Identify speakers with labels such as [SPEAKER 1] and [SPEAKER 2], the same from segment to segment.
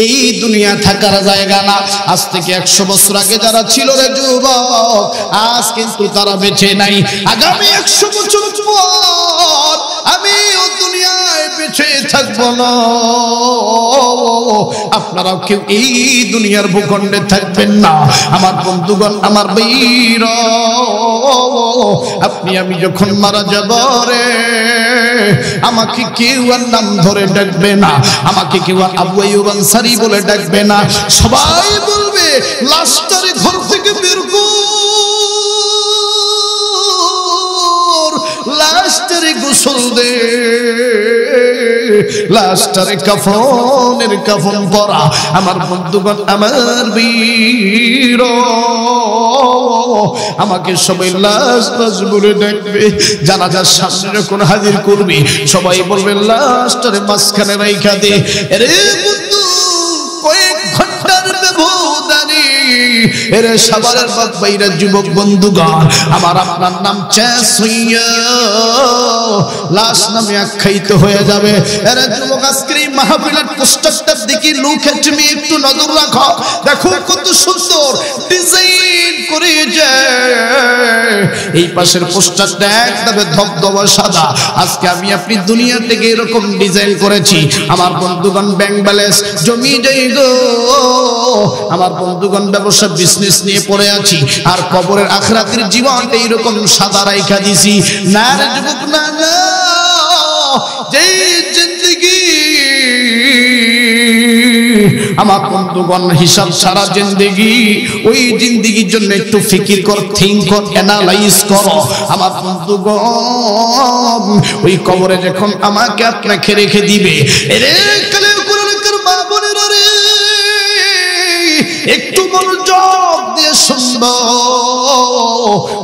[SPEAKER 1] এই দুনিয়া থাকার জায়গা না। আজ থেকে 100 বছর আগে যারা ছিল রে যুবক, আজ কিন্তু তারা বেঁচে নাই। আগামী 100 বছর পর আমি ও দুনিয়ায় বেঁচে থাকবো না। আপনারাও কেউ এই দুনিয়ার ভূখণ্ডে থাকবেন না। আমার বন্ধুগণ, আমার বীর, আপনি আমি যখন মারা যাব রে, আমাকে কেউ আর নাম ধরে ডাকবে না, আমাকে কেউ আর আবু আইয়ুব আনসারী বলে ডাকবে না। সবাই বলবে লাশটারে ঘর থেকে বের কর, লাশটারে গোসল দে, লাশটারে কাফনের কাফন পরা। আমার বন্ধুগণ, আমার বীর, আমাকে সবাই লাশ লাশ বলে ডাকবে। জানাজার সামনে যখন হাজির করবি, সবাই বলবে লাশটারে মাঝখানে রাইখা দে। আরে বন্ধু, কয়েক ঘন্টার ব্যবধানে এর সাভারের বাপ ভাইরা, যুবক বন্ধুগণ, আমার আপনার নাম চ্যাস হইয়া লাশ নামে আখ্যায়িত হয়ে যাবে। এরা যুবক, আজকের এই মাহফিলের পোস্টারটার দিকে লুক এট মি, একটু নজর রাখো। দেখো কত সুন্দর ডিজাইন করে এই পাশের পোস্টারটা একদম ধবধবা সাদা। আজকে আমি আপনি দুনিয়া থেকে এরকম ডিজাইন করেছি। আমার বন্ধুগণ, ব্যাংক ব্যালেন্স, জমি জায়গা, আমার বন্ধুগণ ব্যবসা বিজনেস নিয়ে পড়ে আছি, আর কবরের আখিরাতের জীবনটা এইরকম সাদা রাইখা দিছি। না রে যুবক, না না, যে জিন্দেগি আমার বন্ধুগণ হিসাব ছাড়া জিন্দেগি, ওই জিন্দেগির জন্য একটু ফিকির কর, থিঙ্ক কর, অ্যানালাইজ কর। আমার বন্ধুগণ, ওই কবরে যখন আমাকে আপনাকে রেখে দিবে, রে কালে কোরআনের মা বোনেরা রে, একটু মনোযোগ দিয়ে শুনবো।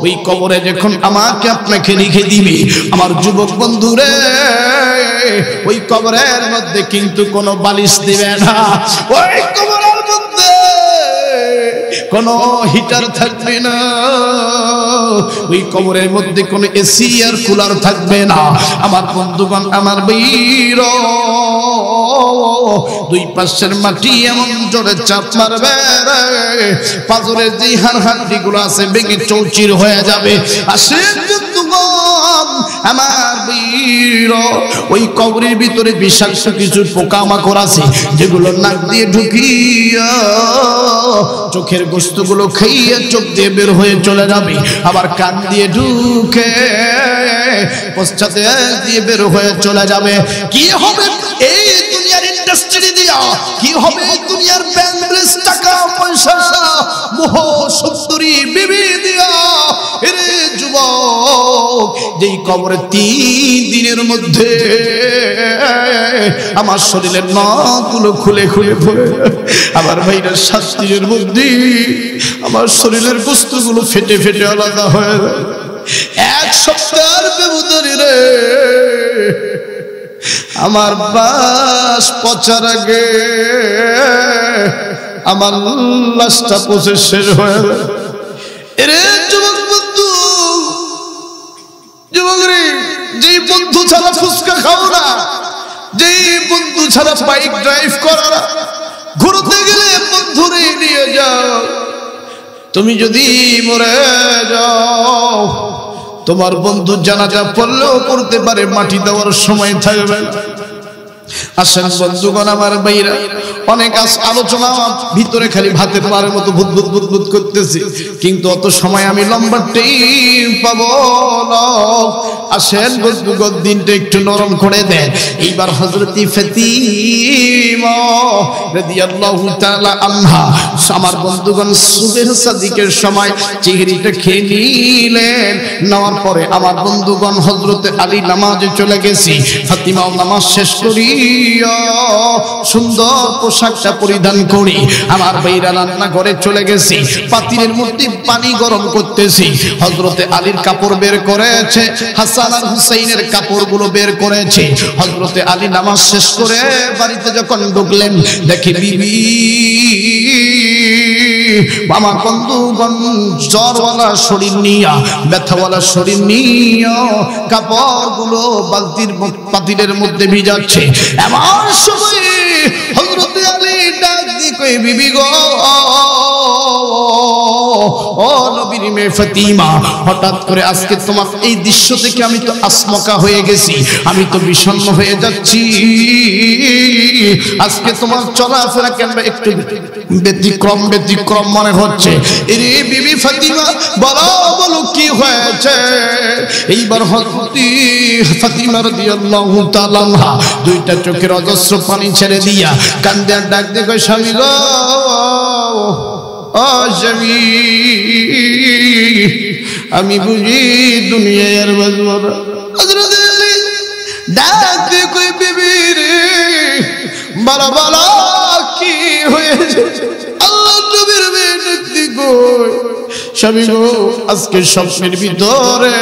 [SPEAKER 1] ওই কবরে যখন আমাকে আপনাকে রেখে দিবে, আমার যুবক বন্ধুরে, ওই কবরের মধ্যে কিন্তু কোনো বালিশ দিবে না, ওই কবরের মধ্যে কোনো হিটার থাকবে না, ওই কবরের মধ্যে কোনো এসি আর কুলার থাকবে না। আমার বন্ধুগণ, আমার বীর, দুই পাশের মাটি এমন জোরে চাপ মারবে, পাথরের যে হাড় গুলো আছে ভেঙে চৌচির হয়ে যাবে। আসেন বন্ধুগণ, আমার বীর, ওই কবরের ভিতরে বিষাক্ত কিছু পোকামাকড় আছে, যেগুলো নাক দিয়ে ঢুকিয়া চোখের গোস্তগুলো খাইয়া চোখ দিয়ে বের হয়ে চলে যাবে, আবার কান দিয়ে ঢুকে পশ্চাতে দিয়ে বের হয়ে চলে যাবে। কি হবে এই দুনিয়ার ইন্ডাস্ট্রি দিয়া, কি হবে এই দুনিয়ার ব্যাংক টাকা পয়সা মোহ সুন্দরী বিবি দিয়া? এরে যুবক, যেই কবরে 3 দিনের মধ্যে আমার শরীরের নখগুলো খুলে খুলে পড়ে, আমার ভাইরা 7 দিনের মধ্যে আমার শরীরের বস্তুগুলো ফেটে ফেটে আলাদা হয়ে যায়। 1 সপ্তাহের ব্যবধানে রে, আমার বাস পচার আগে আমার লাশটা পচে শেষ হয়ে যায়। এরে যুবক বন্ধু, যুবক রে, যেই বন্ধু ছাড়া ফুচকা খাও না, যেই বন্ধু ছাড়া বাইক ড্রাইভ করো না, ঘুরতে গেলে বন্ধুরে নিয়ে যাও। তুমি যদি মরে যাও, তোমার বন্ধু জানাজা পড়লেও পড়তে পারে, মাটি দেওয়ার সময় থাকবে না। আসেন বন্ধুগণ, আমার ভাইরা, অনেক আলোচনা ভিতরে খালি ভাতের পারের মতো ভূত ভূত ভূত ভূত করতেছি, কিন্তু অত সময় আমি লম্বা টাইম পাবো না। আসেন বন্ধুগণ, দিনটা একটু নরম করে দেন। এইবার হযরত ফাতিমা রাদিয়াল্লাহু তাআলা আনহা, আমার বন্ধুগণ, সুবহ সাদিকের সময় চিহরিটা খেয়ে নিলেন। নেওয়ার পরে আমার বন্ধুগণ, হযরত আলী নামাজে চলে গেছি। ফাতিমাও নামাজ শেষ করি সুন্দর পোশাকটা পরিধান করি আমার ভাইরা রান্না ঘরে চলে গেছি। পাতিলের মধ্যে পানি গরম করতেছি। হযরতে আলীর কাপড় বের করেছে, হাসান আর হুসাইনের কাপড়গুলো বের করেছে। হযরতে আলী নামাজ শেষ করে বাড়িতে যখন ঢুকলেন, দেখি বিবি আমার বন্ধুগণ জ্বরওয়ালা শরীর নিয়া, ব্যথাওয়ালা শরীর নিয়া কাপড়গুলো পাতিলের মধ্যে ভিজাচ্ছে। এমন সময় হযরত আলী কই বিবি গো ও নবীর মেয়ে ফাতিমা, হঠাৎ করে আজকে তোমার এই দৃশ্য থেকে আমি তো আসমকা হয়ে গেছি, আমি তো বিষণ্ণ হয়ে যাচ্ছি। আজকে তোমার চলাফেরা কেন একটু ব্যতিক্রম ব্যতিক্রম মনে হচ্ছে। এরে বিবি ফাতিমা বলো বলো কি হয়েছে? এইবার হযরত ফাতিমা রাদিয়াল্লাহু তাআলা আনহা দুইটা চোখের অজস্র পানি ছেড়ে দিয়া কান্দে আর ডাক দিয়ে কয় স্বামী গো ও স্বামী, আমি বুঝি দুনিয়ার বাজবো না। হযরত আলী ডাক দিয়ে কই বিবি রে বলো বলো কি হয়েছে? আল্লাহর নবীর মেয়ে দেখতে কই স্বামী গো আজকে স্বপ্নের ভিতরে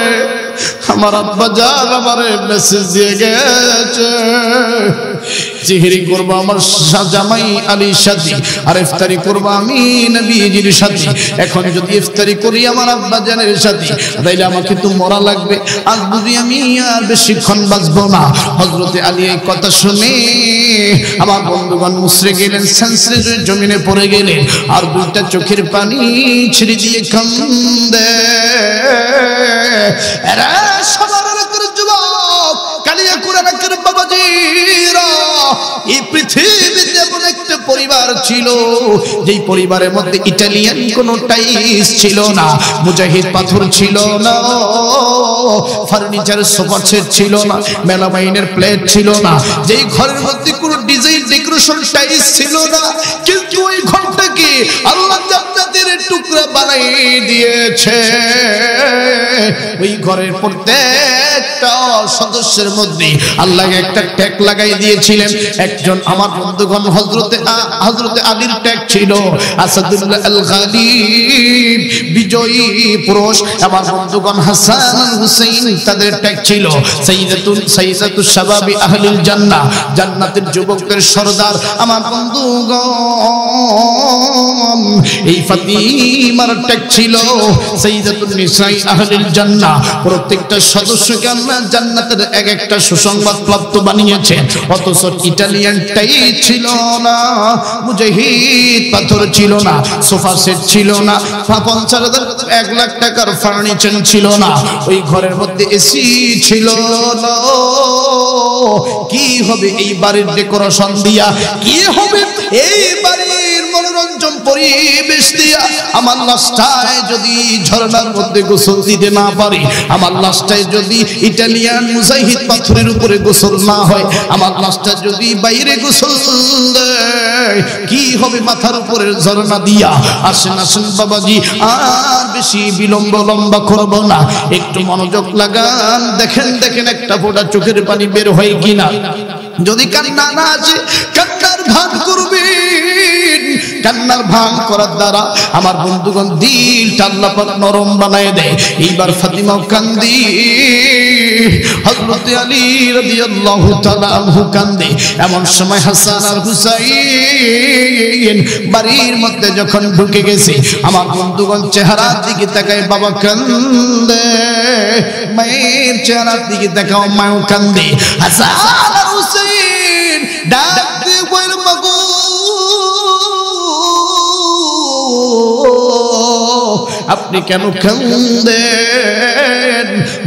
[SPEAKER 1] আমার আব্বা জান আমারে মেসেজ দিয়ে গেছে, জিহরি করবো আমার জামাই আলীর সাথে আর ইফতারি করবো আমি নবীজির সাথে। এখন যদি ইফতারি করি আমার আব্বা জানের সাথে তাইলে আমাকে তো মরা লাগবে, আজ বুঝি আমি আর বেশিক্ষণ বাঁচবো না। হযরতে আলী এই কথা শুনে আমার বন্ধুগণ মুসরে গেলেন, সেন্সরে জমিনে পড়ে গেলেন আর দুইটা চোখের পানি ছেড়ে দিয়ে কান্দে। এরা সবার যুবক কালিয়া কুরানের বাবাজিরা, এই পৃথিবীতে এমন একটা পরিবার ছিল যেই পরিবারের মধ্যে ইটালিয়ান কোনো টাইলস ছিল না, মুজাহিদ পাথর ছিল না, ফার্নিচার সোফা সেট ছিল না, মেলামাইনের প্লেট ছিল না, যেই ঘরের মধ্যে কোনো ডিজাইন ডেকোরেশন টাইলস ছিল না, কিন্তু ওই ঘরটাকে আল্লাহ জান্নাতের টুকরা বানিয়ে দিয়েছে। ওই ঘরের প্রত্যেকটা সদস্যের মধ্যে আল্লাহ একটা ট্যাগ লাগাই দিয়েছিলেন। একজন আমার বন্ধুগণ হযরতে আলীর ট্যাগ ছিল আসাদুল্লাহ আল গালিব, বিজয়ী পুরুষ। আমার বন্ধুগণ হাসান আল হুসাইন তাদের ট্যাগ ছিল সাইয়্যিদাতুশ শাবাবি আহলিল জান্নাহ, জান্নাতের যুবকদের সরদার। আমার বন্ধুগণ এই ফাতিমার ট্যাগ ছিল সাইয়্যিদাতুন নিসাই আহলিল জান্নাহ। প্রত্যেকটা সদস্যকে আল্লাহ জান্নাতের এক একটা সুসংবাদ প্রাপ্ত বানিয়েছেন। অথচ ইটালিয়ানটাই ছিল না, মুজাহিদ পাথর ছিল না, সোফা সেট ছিল না, 50,000 1 লাখ টাকার ফার্নিচার ছিল না, ওই ঘরের মধ্যে এসি ছিল না। কি হবে এই বাড়ির ডেকোরেশন দিয়া? কি হবে এই বাড়ির মনোরঞ্জন পরিবেশ দিয়া? আমার লাশটায় যদি ঝর্ণার মধ্যে গোসল দিতে না পারি, আমার লাশটায় যদি ইটালিয়ান মুজাহিদ পাথরের উপরে গোসল না হয়, আমার লাশটা যদি বাইরে গোসল দেয়, কি হবে মাথার উপরের ঝর্ণা দিয়া? আসেন আসেন বাবাজি, আর বেশি বিলম্ব লম্বা করব না, একটু মনোযোগ লাগান, দেখেন দেখেন একটা ফোঁটা চোখের পানি বের হয় কিনা। যদি কান্না না আসে কান্নার ভান করবেন, কান্নার ভান করার দ্বারা আমার বন্ধুগণ দিলটা আল্লাহ পাক নরম বানায় দেয়। এইবার ফাতিমা কান্দি, হযরত আলী রাদিয়াল্লাহু তাআলা আনহু কান্দে। এমন সময় হাসান আর হুসাইন বাড়ির মধ্যে যখন ঢুকে গেছে, আমার বন্ধুগণ চেহারার দিকে তাকায়, বাবা কান্দে, মায়ের চেহারার দিকে তাকাও, মাও কান্দে। হাসান আর হুসাইন ডাক দিয়ে বলেন, মাগো আপনি কেন কান্দেন?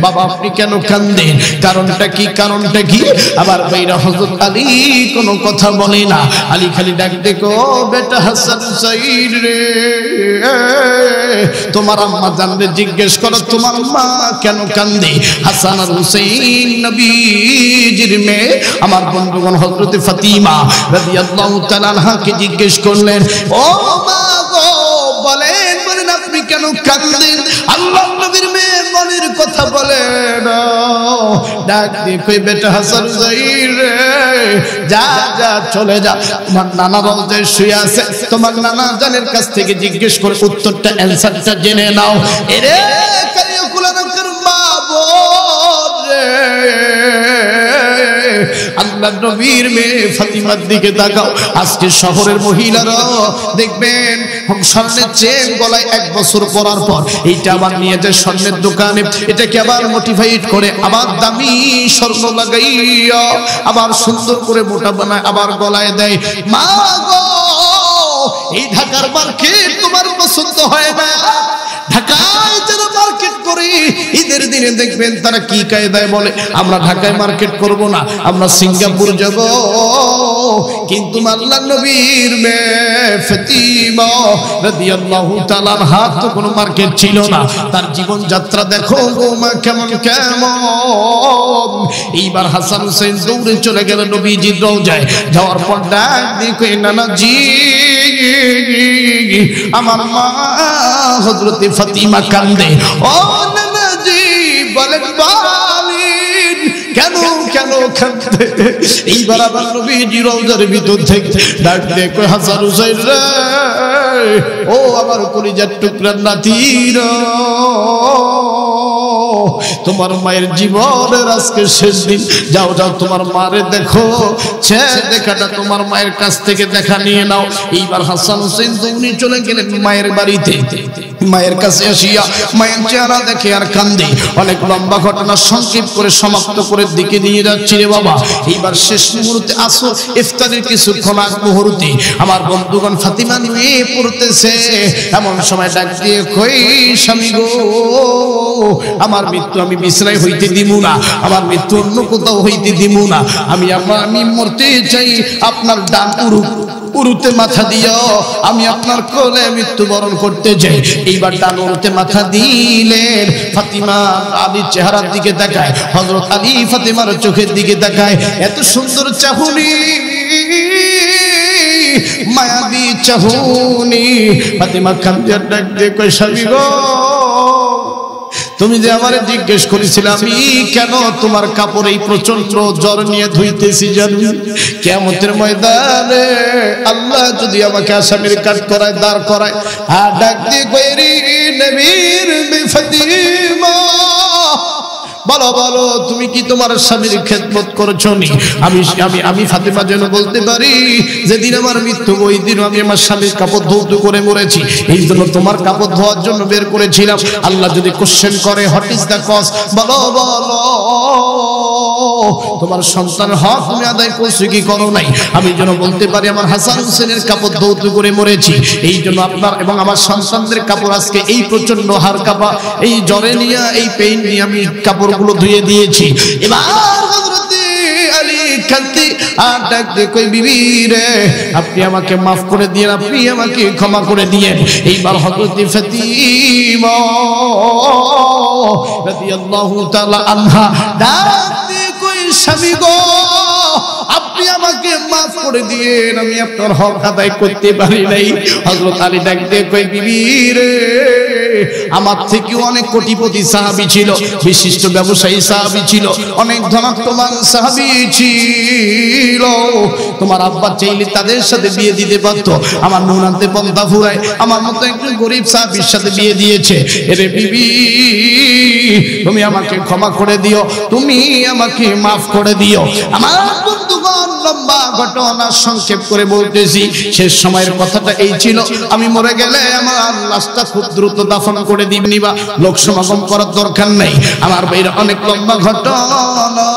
[SPEAKER 1] বাবা আপনি কেন কান্দেন? কারণটা কি? কারণটা কি? আবার ভাইরা হযরত আলী কোনো কথা বলে না, আলী খালি ডাক দেখো, বেটা হাসান হুসাইন রে, তোমার আম্মা জানলে জিজ্ঞেস করো তোমার মা কেন কান্দে। হাসান আর হুসাইন নবীজির মেয়ে আমার বন্ধুগণ হযরত ফাতিমা রাদিয়াল্লাহু তাআলা আনহাকে জিজ্ঞেস করলেন, ও মা গো বলেন বলেন আপনি কেন কাঁদেন? আল্লাহর নবীর মেয়ে মনের কথা বলেন। ডাক দিয়ে কই, বেটা হাসান হুসাইন রে, যা যা চলে যা, তোমার নানা রওজায় শুয়ে আছে, তোমার নানা জানের কাছ থেকে জিজ্ঞেস করে উত্তরটা অ্যানসারটা জেনে নাও। এরে কারিয়া কুলানার মা বোন রে, আল্লাহর নবীর মেয়ে ফাতিমার দিকে তাকাও। আজকে শহরের মহিলারা দেখবেন স্বর্ণের চেন গলায় 1 বছর পরার পর এইটা আবার নিয়ে যায় স্বর্ণের দোকানে, এটাকে আবার মোটিফাইড করে আবার দামি স্বর্ণ লাগাইয়া আবার সুন্দর করে মোটা বানায় আবার গলায় দেয়। মা গো এই ঢাকার মার্কেট তোমার পছন্দ হয় না? ঢাকায় যারা মার্কেট করে ঈদের দিনে দেখবেন তারা কি কায়দায় বলে, আমরা ঢাকায় মার্কেট করব না, আমরা সিঙ্গাপুর যাব। কিন্তু আল্লাহর নবীর মেয়ে ফাতিমা রাদিয়াল্লাহু তাআলা হাত তো কোনো মার্কেট ছিল না, তার জীবন যাত্রা দেখো গো মা কেমন কেমন। এইবার হাসান হোসেন দৌড়ে চলে গেল নবীজির রওজায়, যাওয়ার পর ডাক দিয়ে কই নানাজি আমার মা হযরতে ফাতিমা কান্দে। ও নানাজি বলেন বলেন কেন কেন কান্দে? এইবার আবার নবীজি রওজার ভিতর থেকে ডাক দিয়ে কই হাসান হোসেন রে, ও আমার কলিজার টুকরার নাতিরা, তোমার মায়ের জীবনের আজকে শেষ দিন, যাও যাও তোমার মারে দেখো, সে দেখাটা তোমার মায়ের কাছ থেকে দেখা নিয়ে নাও। এইবার হাসান হোসেন দৌড়ে চলে গেলেন মায়ের বাড়িতে। মায়ের কাছে আসিয়া মায়ের চেহারা দেখে আর কান্দে। অনেক লম্বা ঘটনা সংক্ষেপ করে সমাপ্ত করে দিকে নিয়ে যাচ্ছি রে বাবা। এইবার শেষ মুহূর্তে আসর ইফতারের কিছুক্ষণ আগ মুহূর্তে আমার বন্ধুগণ ফাতিমা নিয়ে পড়তেছে, এমন সময় ডাক দিয়ে কই স্বামী গো, আমার মৃত্যু আমি বিছানায় হইতে দিব না, আমার মৃত্যু অন্য কোথাও হইতে দিব না, আমি মরতে চাই আপনার ডান উরুতে মাথা দিও, আমি আপনার কোলে মৃত্যুবরণ করতে চাই। এইবার ডান উরুতে মাথা দিলেন। ফাতিমা আলীর চেহারার দিকে তাকায়, হযরত আলী ফাতিমার চোখের দিকে তাকায়, এত সুন্দর চাহনি, মায়াবী চাহনি। ফাতিমা কান্দে ডাক দিয়ে কই স্বামী গো, তুমি যে আমারে জিজ্ঞেস করেছিলে আমি কেন তোমার কাপড় এই প্রচন্ড জ্বর নিয়ে ধুইতেছি জানি? কিয়ামতের ময়দানে আল্লাহ যদি আমাকে আসামির কাঠ করায়, দাঁড় করায়, আর ডাক দিয়ে কইরি নবীর ফাতিমা, বলো বলো তুমি কি তোমার স্বামীর খেদমত করেছো নি? আমি ফাতিমা যেন বলতে পারি যেদিন আমার মৃত্যু ওই দিন আমি আমার স্বামীর কাপড় ধৌত করে মরেছি, এই জন্য তোমার কাপড় ধোয়ার জন্য বের করেছিলাম। আল্লাহ যদি কোশ্চেন করে হোয়াট ইজ দ্য কজ, বলো বলো তোমার সন্তান হক তুমি আদায় করছো কি করো নাই, আমি যেন বলতে পারি আমার হাসান হোসেনের কাপড় ধৌত করে মরেছি, এই জন্য আপনার এবং আমার সন্তানদের কাপড় আজকে এই প্রচন্ড হার কাঁপা, এই জ্বরে নিয়ে, এই পেইন নিয়ে আমি কাপড়গুলো ধুয়ে দিয়েছি। এবার হযরতে আলী কাঁদতে আর ডাক দিয়ে কই বিবি রে, আপনি আমাকে মাফ করে দিয়েন, আপনি আমাকে ক্ষমা করে দিয়েন। এইবার হযরতে ফাতিমা রাদিয়াল্লাহু তাআলা আনহা ডাক দিয়ে কই স্বামী গো, আপনি আমাকে মাফ করে দিয়েন, আমি আপনার হক আদায় করতে পারি নাই। হযরত আলী ডাক দিয়ে কই বিবি রে, আমার থেকে অনেক কোটিপতি সাহাবী ছিল, বিশিষ্ট ব্যবসায়ী সাহাবী ছিল, অনেক ধনাত্মবান সাহাবী ছিল, তোমার আব্বা চাইলে তাদের সাথে বিয়ে দিতে পারত, আমার নুনান্তে পন্থা ফুরায় আমার মতো একজন গরিব সাহাবীর সাথে বিয়ে দিয়েছে। এরে বিবি তুমি আমাকে ক্ষমা করে দিও, তুমি আমাকে মাফ করে দিও। আমার বন্ধুগণ লম্বা ঘটনা সংক্ষেপ করে বলতেছি, শেষ সময়ের কথাটা এই ছিল, আমি মরে গেলে আমার লাশটা খুব দ্রুত দাফন করে দিবনি বা লোক সমাগম করার দরকার নাই। আমার ভাইরা অনেক লম্বা ঘটনা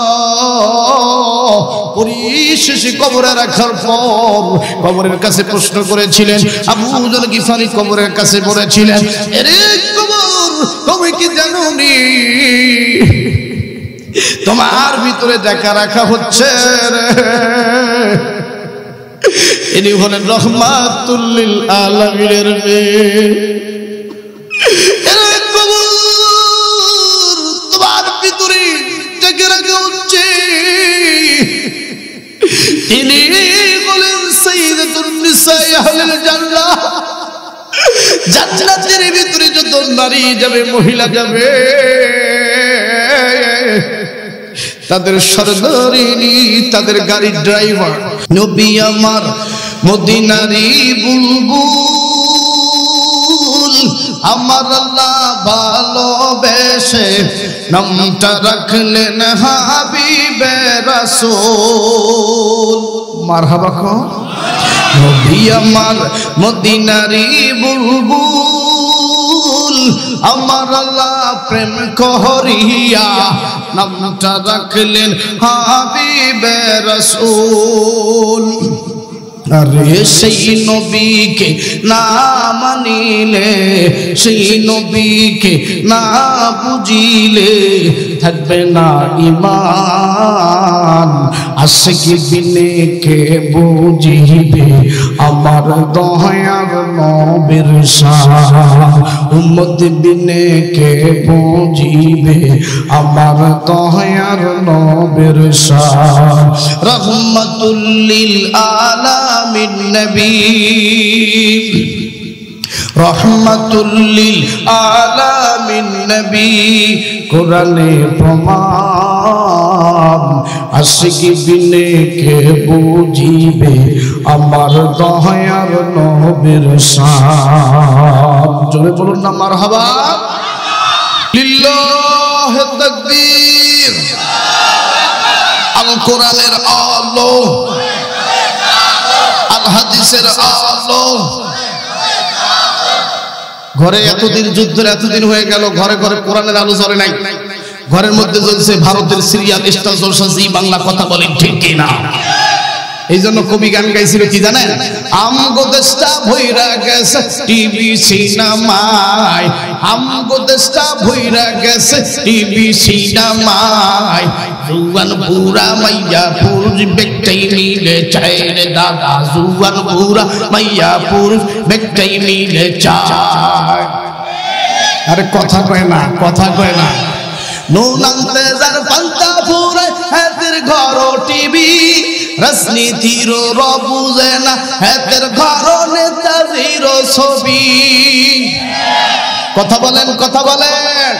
[SPEAKER 1] পরিশেষে কবরে রাখার পর কবরের কাছে প্রশ্ন করেছিলেন আবু যর গিফারি, কবরের কাছে বলেছিলেন এরে কবর তুমি কি জানো নি তোমার ভিতরে দেখা রাখা হচ্ছে রে, ইনি হলেন রহমাতুল লিল আলামিনের মেয়ে। তোমার ভিতরে দেখা রাখা হচ্ছে, তিনি বলেন সাইয়্যিদাতুন নিসা আহলিল জান্নাহ, জান্নাতের ভিতরে যত নারী যাবে, মহিলা যাবে, তাদের সরদারিনী, তাদের গাড়ির ড্রাইভার নবী আমার মদিনারি বুলবুল, আমার আল্লাহ ভালোবেসে নামটা রাখলেন হাবিবে রাসূল। মারহাবা কো নবী আমার মদিনারি বুলবুল, আমার আল্লাহ প্রেম করিয়া নামটা রাখলেন হাবিবে রাসূল। আরে সেই নবীকে না মানিলে, সেই নবীকে না বুঝিলে থাকবে না ঈমান। আশিকি বিনে কে বুঝিবে আমার দয়ার নবীর শান, উম্মত বিনে কে বুঝিবে আমার দয়ার নবীর শান। রহমাতুল লিল আলামিন নবী, রহমাতুল লিল আলামিন নবী, কোরআনে প্রমাণ। আশিকি বিনে কে বুঝিবে আমার দয়ার নবীর শান। জোরে বলুন না মারহাবা। লিল্লাহি তাকবীর। আল কোরআনের আলো, আল হাদিসের আলো। ঘরে এতদিন যুদ্ধের এতদিন হয়ে গেল, ঘরে ঘরে কোরআনের আলো জ্বলে নাই। ঘরের মধ্যে জ্বলছে ভারতের সিরিয়াল, স্টার জলসা, জি বাংলা। কথা বলেন ঠিক কিনা? এই জন্য কবি গান গাইছিল কি জানেন? আমগো দেশটা ভইরা গেছে টিভি সিনেমায়, আমগো দেশটা ভইরা গেছে টিভি সিনেমায়। জুয়ান বুড়া মাইয়া পুরুষ বেকটাই মিলে চায় রে দাদা, জুয়ান বুড়া মাইয়া পুরুষ বেকটাই মিলে চায়। আরে কথা কয় না, কথা কয় না। নুনান্তে যার পান্তা ফুরে হাতের ঘর টিভি, রাজনীতির রবুজে না হাতের ঘর নেতাজির ছবি। কথা বলেন, কথা বলেন।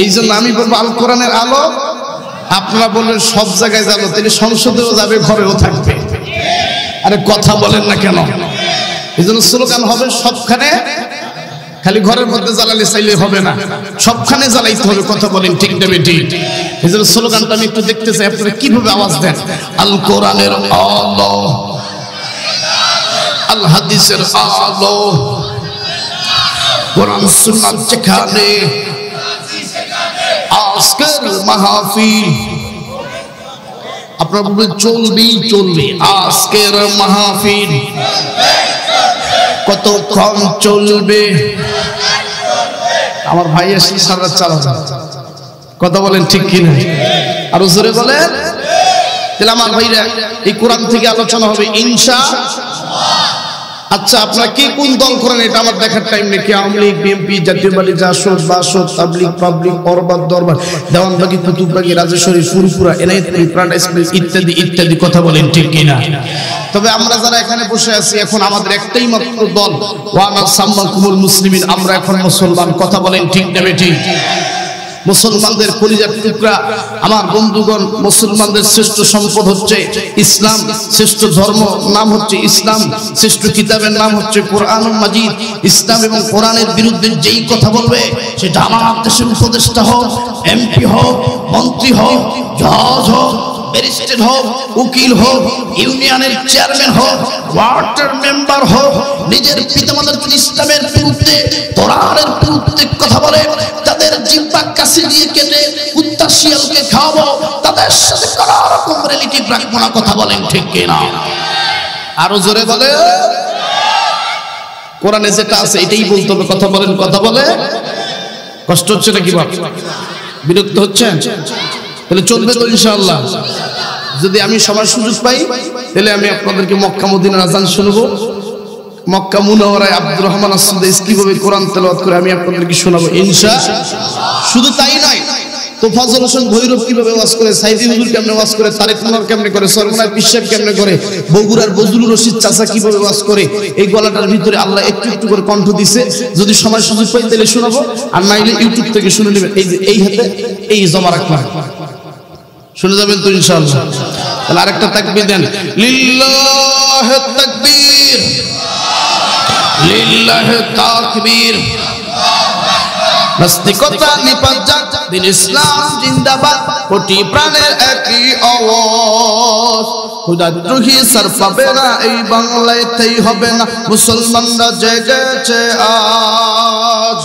[SPEAKER 1] এই জন্য আমি বলবো আল কোরআনের আলো। আপনারা বলবেন সব জায়গায় যাবো, তিনি সংসদেও যাবে, ঘরেও থাকবে। আরে কথা বলেন না কেন? এই জন্য স্লোগান হবে সবখানে, খালি ঘরের মধ্যে জ্বালালে চাইলে হবে না, সবখানে জ্বালাইতে হবে। কথা বলেন ঠিক না বেটি? এই জন্য স্লোগানটা আমি একটু দেখতে চাই আপনারা কিভাবে আওয়াজ দেন। আল কোরআনের আলো, আল হাদিসের আলো, কোরআন সুন্নাত যেখানে, আজকের মাহফিল আপনারা বলবেন চলবেই চলবে। আজকের মাহফিল কতক্ষণ চলবে? আমার ভাই আসলে সারা চালাবে। কথা বলেন ঠিক কিনা? আরো জোরে বলেন। তাহলে আমার ভাইরা এই কোরআন থেকে আলোচনা হবে ইনশাআল্লাহ। আচ্ছা আপনারা কি কোন দল করেন এটা আমার দেখার টাইম নেই। কি আওয়ামী লীগ, বিএনপি, জাতীয়বাদী, জাসদ, বাসদ, তাবলীগ, পাবলিক, অরবাদ, দরবার, দেওয়ানবাগি, কুতুববাগি, রাজেশ্বরী, ফুরফুরা, এনআইটি, প্যারাডাইস প্লেস ইত্যাদি ইত্যাদি। কথা বলেন ঠিক কিনা? তবে আমরা যারা এখানে বসে আছি এখন আমাদের একটাই মাত্র দল, ওয়ানা সাম্মাকুমুল মুসলিমিন, আমরা এখন মুসলমান। কথা বলেন ঠিক না বেঠিক? মুসলমানদের কলিজার টুকরা আমার বন্ধুগণ, মুসলমানদের শ্রেষ্ঠ সম্পদ হচ্ছে ইসলাম, শ্রেষ্ঠ ধর্ম নাম হচ্ছে ইসলাম, শ্রেষ্ঠ কিতাবের নাম হচ্ছে কোরআনুল মাজিদ। ইসলাম এবং কোরআনের বিরুদ্ধে যেই কথা বলবে, সেটা আমার দেশের উপদেষ্টা হোক, এমপি হোক, মন্ত্রী হোক, জজ হোক, ব্যারিস্টার হোক, উকিল হোক, ইউনিয়নের চেয়ারম্যান হোক, ওয়ার্ডের মেম্বার হোক, নিজের পিতামাতার ইসলামের বিরুদ্ধে, কোরআনের বিরুদ্ধে কথা বলে, তাদের জিহ্বা কাছে দিয়ে কেটে কুত্তা শিয়ালকে খাওয়াবো, তাদের সাথে কোনো রকম রিলেটিভ রাখবো না। কথা বলেন ঠিক কিনা? আরো জোরে বলে। কোরআনে যেটা আছে এটাই বলতে হবে। কথা বলেন, কথা বলে। কষ্ট হচ্ছে নাকি বাপ? বিরক্ত হচ্ছেন? তাহলে চলবে তো ইনশাআল্লাহ। যদি আমি সময় সুযোগ পাই তাহলে আমি আপনাদেরকে মক্কা মদিনার আযান শুনবো। মক্কা মুনাওয়ারায় আব্দুর রহমান আস-সুদাইস কিভাবে কোরআন তেলাওয়াত করে আমি আপনাদেরকে শোনাবো ইনশাআল্লাহ। শুধু তাই নয়, তোফাজ্জল হোসেন ভৈরব কিভাবে ওয়াজ করে, সাইদি হুজুর কেমনে ওয়াজ করে, তারেক মুনার কেমনে করে, সরমনায় পীর সাহেব কেমনে করে, বগুড়ার বজলুর রশিদ চাচা কিভাবে ওয়াজ করে, এই গলাটার ভিতরে আল্লাহ একটু একটু করে কণ্ঠ দিছে। যদি সময় সুযোগ পাই তাহলে শোনাবো, আর নাইলে ইউটিউব থেকে শুনে নেবেন। এই যে এই হাতে এই জমা রাখলাম, শুনে যাবেন তো ইনশাআল্লাহ। তাহলে আরেকটা তাকবীর দেন, লিল্লাহি তাকবীর, লিল্লাহি তাকবীর। নাস্তিকতা নিপাত যাক, দিন ইসলাম জিন্দাবাদ, কোটি প্রাণের একই আওয়াজ। খোদাদ্রোহী সর পাবে না এই বাংলাতেই হবে না, মুসলমানরা জেগেছে আজ।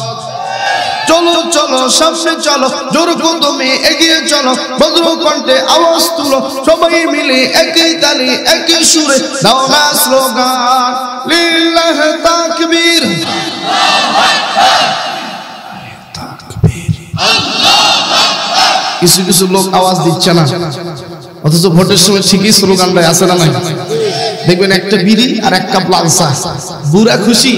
[SPEAKER 1] চলো চলো সামনে চলো, জোর কদমে এগিয়ে চলো, ভদ্র কণ্ঠে আওয়াজ তুলো, সবাই মিলে একই তালি একই সুরে দাও না স্লোগান, লিল্লাহ তাকবীর, কিছু কিছু লোক আওয়াজ দিচ্ছে না, অথচ ভোটের সময় ঠিকই স্লোগানটা আছে না নাই? দেখবেন একটা বিড়ি আর এক কাপ লাল চা, বুড়া খুশি।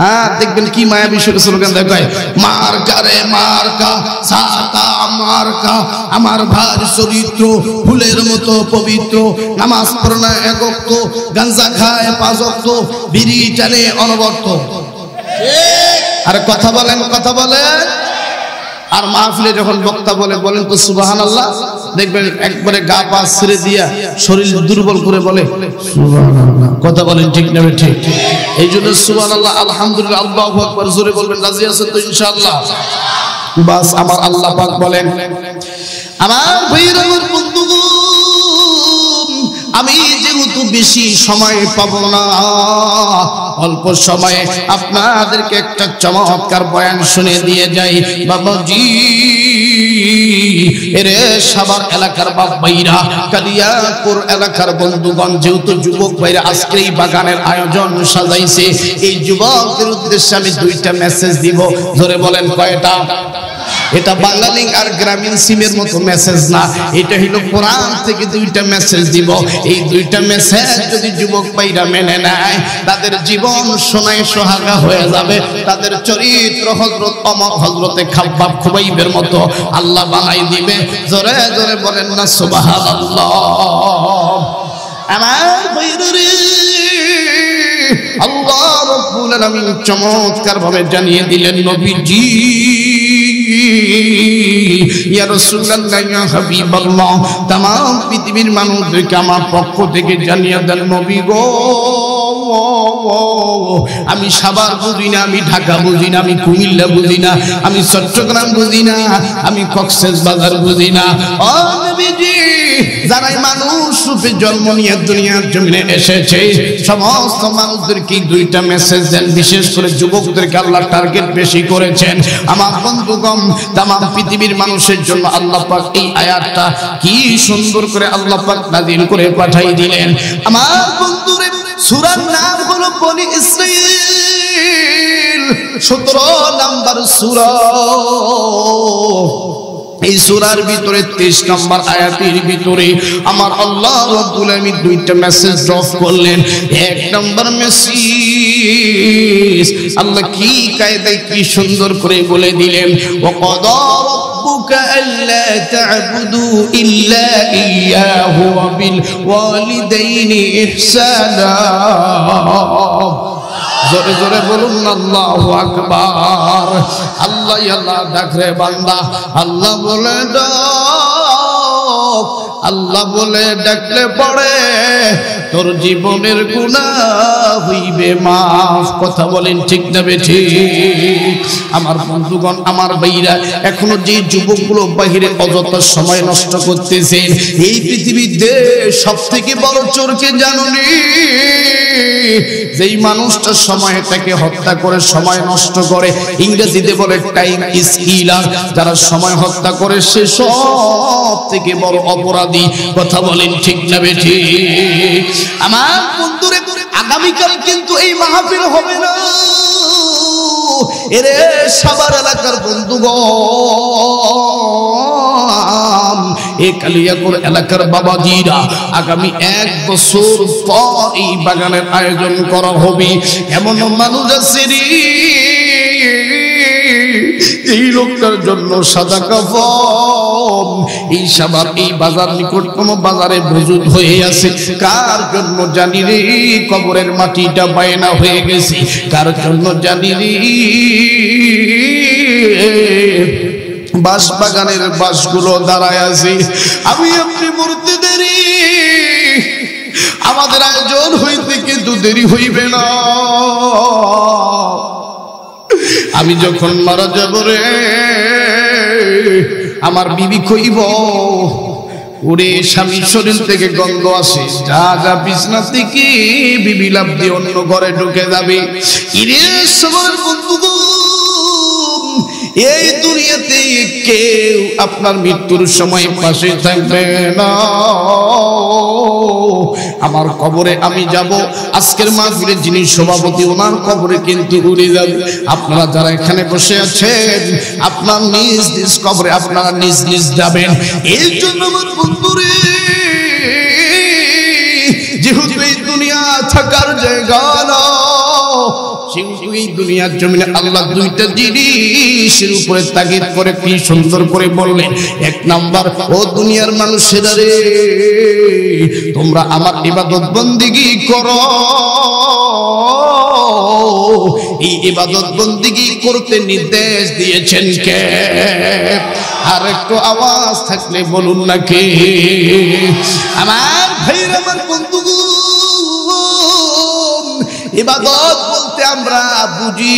[SPEAKER 1] হ্যাঁ, দেখবেন কি মায়াবী স্লোগান দেখায়, মার্কা রে মার্কা, ছাতা মার্কা, আমার ভার চরিত্র ফুলের মতো পবিত্র, নামাজ পড়ে না এক ওয়াক্ত, গাঞ্জা খায় 5 ওয়াক্ত, বিড়ি টানে অনবরত। আরে কথা বলেন, কথা বলেন। আর মাহফিলে যখন বক্তা বলেন তো সুবহানাল্লাহ, দেখবেন একবারে গা পা ছেড়ে দিয়া শরীর দুর্বল করে বলে সুবহানাল্লাহ। কথা বলেন ঠিক না ঠিক? এই জন্য সুবহানাল্লাহ, আলহামদুলিল্লাহ, আল্লাহু আকবার জোরে বলবেন। রাজি আছেন তো ইনশাআল্লাহ? বাস, আমার আল্লাহ পাক বলেন, আমার ভাইরা বন্ধুগণ, আমি যেহেতু বেশি সময় পাবো না, অল্প সময়ে আপনাদেরকে একটা চমৎকার বয়ান শুনে দিয়ে যাই। বাবাজি, এরে সাভার এলাকার বাপ ভাইরা, কালিয়াপুর এলাকার বন্ধুগণ, যেহেতু যুবক ভাইরা আজকে এই বাগানের আয়োজন সাজাইছে, এই যুবকদের উদ্দেশ্যে আমি 2টা মেসেজ দিব। ধরে বলেন কয়টা? এটা বাঙালি আর গ্রামীণ সিমের মতো মেসেজ না, এটা হলো কোরআন থেকে 2টা মেসেজ দিব। এই 2টা মেসেজ যদি যুবক ভাইরা মেনে নেয়, তাদের জীবন সোনায় সোহাগা হয়ে যাবে, তাদের চরিত্র হযরত ওমর হযরতে খাব্বাব খুবাইবের মতো আল্লাহ বানাই দিবে। জোরে জোরে বলেন না সুবহানাল্লাহ। আমার ভাইরা রে, আল্লাহ রাব্বুল আলামিন চমৎকার ভাবে জানিয়ে দিলেন, নবীজি, ইয়া রাসূলুল্লাহ, ইয়া হাবিবাল্লাহ, तमाम পৃথিবীর মানুষদেরকে আমার পক্ষ থেকে জানিয়ে দেন, নবী গো, আমি সাভার বুঝি না, আমি ঢাকা বুঝি না, আমি কুমিল্লা বুঝি না, আমি চট্টগ্রাম বুঝি না, আমি কক্সবাজার বুঝি না। ও নবীজি, যারাই মানুষ রূপে জন্ম নিয়ে দুনিয়ার জমিনে এসেছে, সমস্ত মানুষদেরকে 2টা মেসেজ দেন। বিশেষ করে যুবকদেরকে আল্লাহ টার্গেট বেশি করেছেন। আমার বন্ধুগণ, तमाम পৃথিবীর মানুষের জন্য আল্লাহ পাক এই আয়াতটা কি সুন্দর করে আল্লাহ পাক নাযিল করে পাঠাই দিলেন। আমার বন্ধুরে, সূরার নাম হলো বনি ইসরাঈল, 17 নম্বর সূরা। এই সূরার ভিতরে 23 নম্বর আয়াতের ভিতরে আমার আল্লাহ রাব্বুল আলামিন 2টা মেসেজ ড্রপ করলেন। 1 নম্বর মেসেজ আল্লাহ কি কায়দায় কি সুন্দর করে বলে দিলেন, ওয়াকাদা রাব্বুকা আল্লা তা'বুদু ইল্লা ইয়্যাহু ওয়া বিল ওয়ালিদাইনি ইহসানা। জোরে জোরে বলুন আল্লাহু আকবার। আল্লাহ আল্লাহ ডাকরে বান্দা, আল্লাহ বলে ডাক, আল্লাহ বলে ডাকলে পড়ে তোর জীবনের গুনাহ হইবে মাফ। কথা বলেন ঠিক না ঠিক? আমার বন্ধুগণ, আমার ভাইরা, এখনো যে যুবকগুলো বাহিরে অযথা সময় নষ্ট করতেছেন, এই পৃথিবীতে সবথেকে বড় চোরকে জানুনি? যেই মানুষটা সময়টাকে হত্যা করে, সময় নষ্ট করে, ইংরেজিতে বলে টাইম ইজ কিলার। যারা সময় হত্যা করে, সে সব থেকে বড় অপরাধী। কথা বলেন ঠিক না ঠিক? আমার বন্ধুরে, আগামীকাল কিন্তু এই মাহফিল হবে না। এরে সাভার এলাকার বন্ধুগণ, এই কালিয়াপুর এলাকার বাবাজিরা, আগামী 1 বছর পর এই বাগানের আয়োজন করা হবে। এমন মানুষ আছে রে, এই লোকটার জন্য সাদা কাফন এই সাভার এই বাজার নিকট কোন বাজারে মজুদ হয়ে আছে। কার জন্য জানি রে, কবরের মাটিটা বায়না হয়ে গেছে। কার জন্য জানি রে, বাঁশ বাগানের বাঁশগুলো দাঁড়ায় আছে। আমি আপনি মরতে দেরি, আমাদের আয়োজন হইতে কিন্তু দেরি হইবে না। আমি যখন মারা যাব রে, আমার বিবি কইব, ওরে স্বামীর শরীর থেকে গন্ধ আসে, যা যা বিছনা থেকে বিবি লাভ দিয়ে অন্য ঘরে ঢুকে যাবে। ইরে সবার বন্ধুগণ, এই দুনিয়াতে কেউ আপনার মৃত্যুর সময় পাশে থাকবে না। আমার কবরে আমি যাব, আজকের মাহফিলের যিনি সভাপতি ওনার কবরে কিন্তু উড়ে যাবে। আপনারা যারা এখানে বসে আছেন আপনার নিজ নিজ কবরে আপনারা নিজ নিজ যাবেন। এই জন্য আমার বন্ধুরে, যেহেতু এই দুনিয়া থাকার জায়গা না, সেহেতু এই দুনিয়ার জমিনে আল্লাহ দুইটা জিনিসের উপরে তাগিদ করে কি সুন্দর করে বললেন। এক নাম্বার, ও দুনিয়ার মানুষেরা রে, তোমরা আমার ইবাদত বন্দেগী করো। এই ইবাদত বন্দেগী করতে নির্দেশ দিয়েছেন কে? আর একটু আওয়াজ থাকলে বলুন না কে? আমার ভাইরা, আমার বন্ধুগণ, ইবাদত বলতে আমরা বুঝি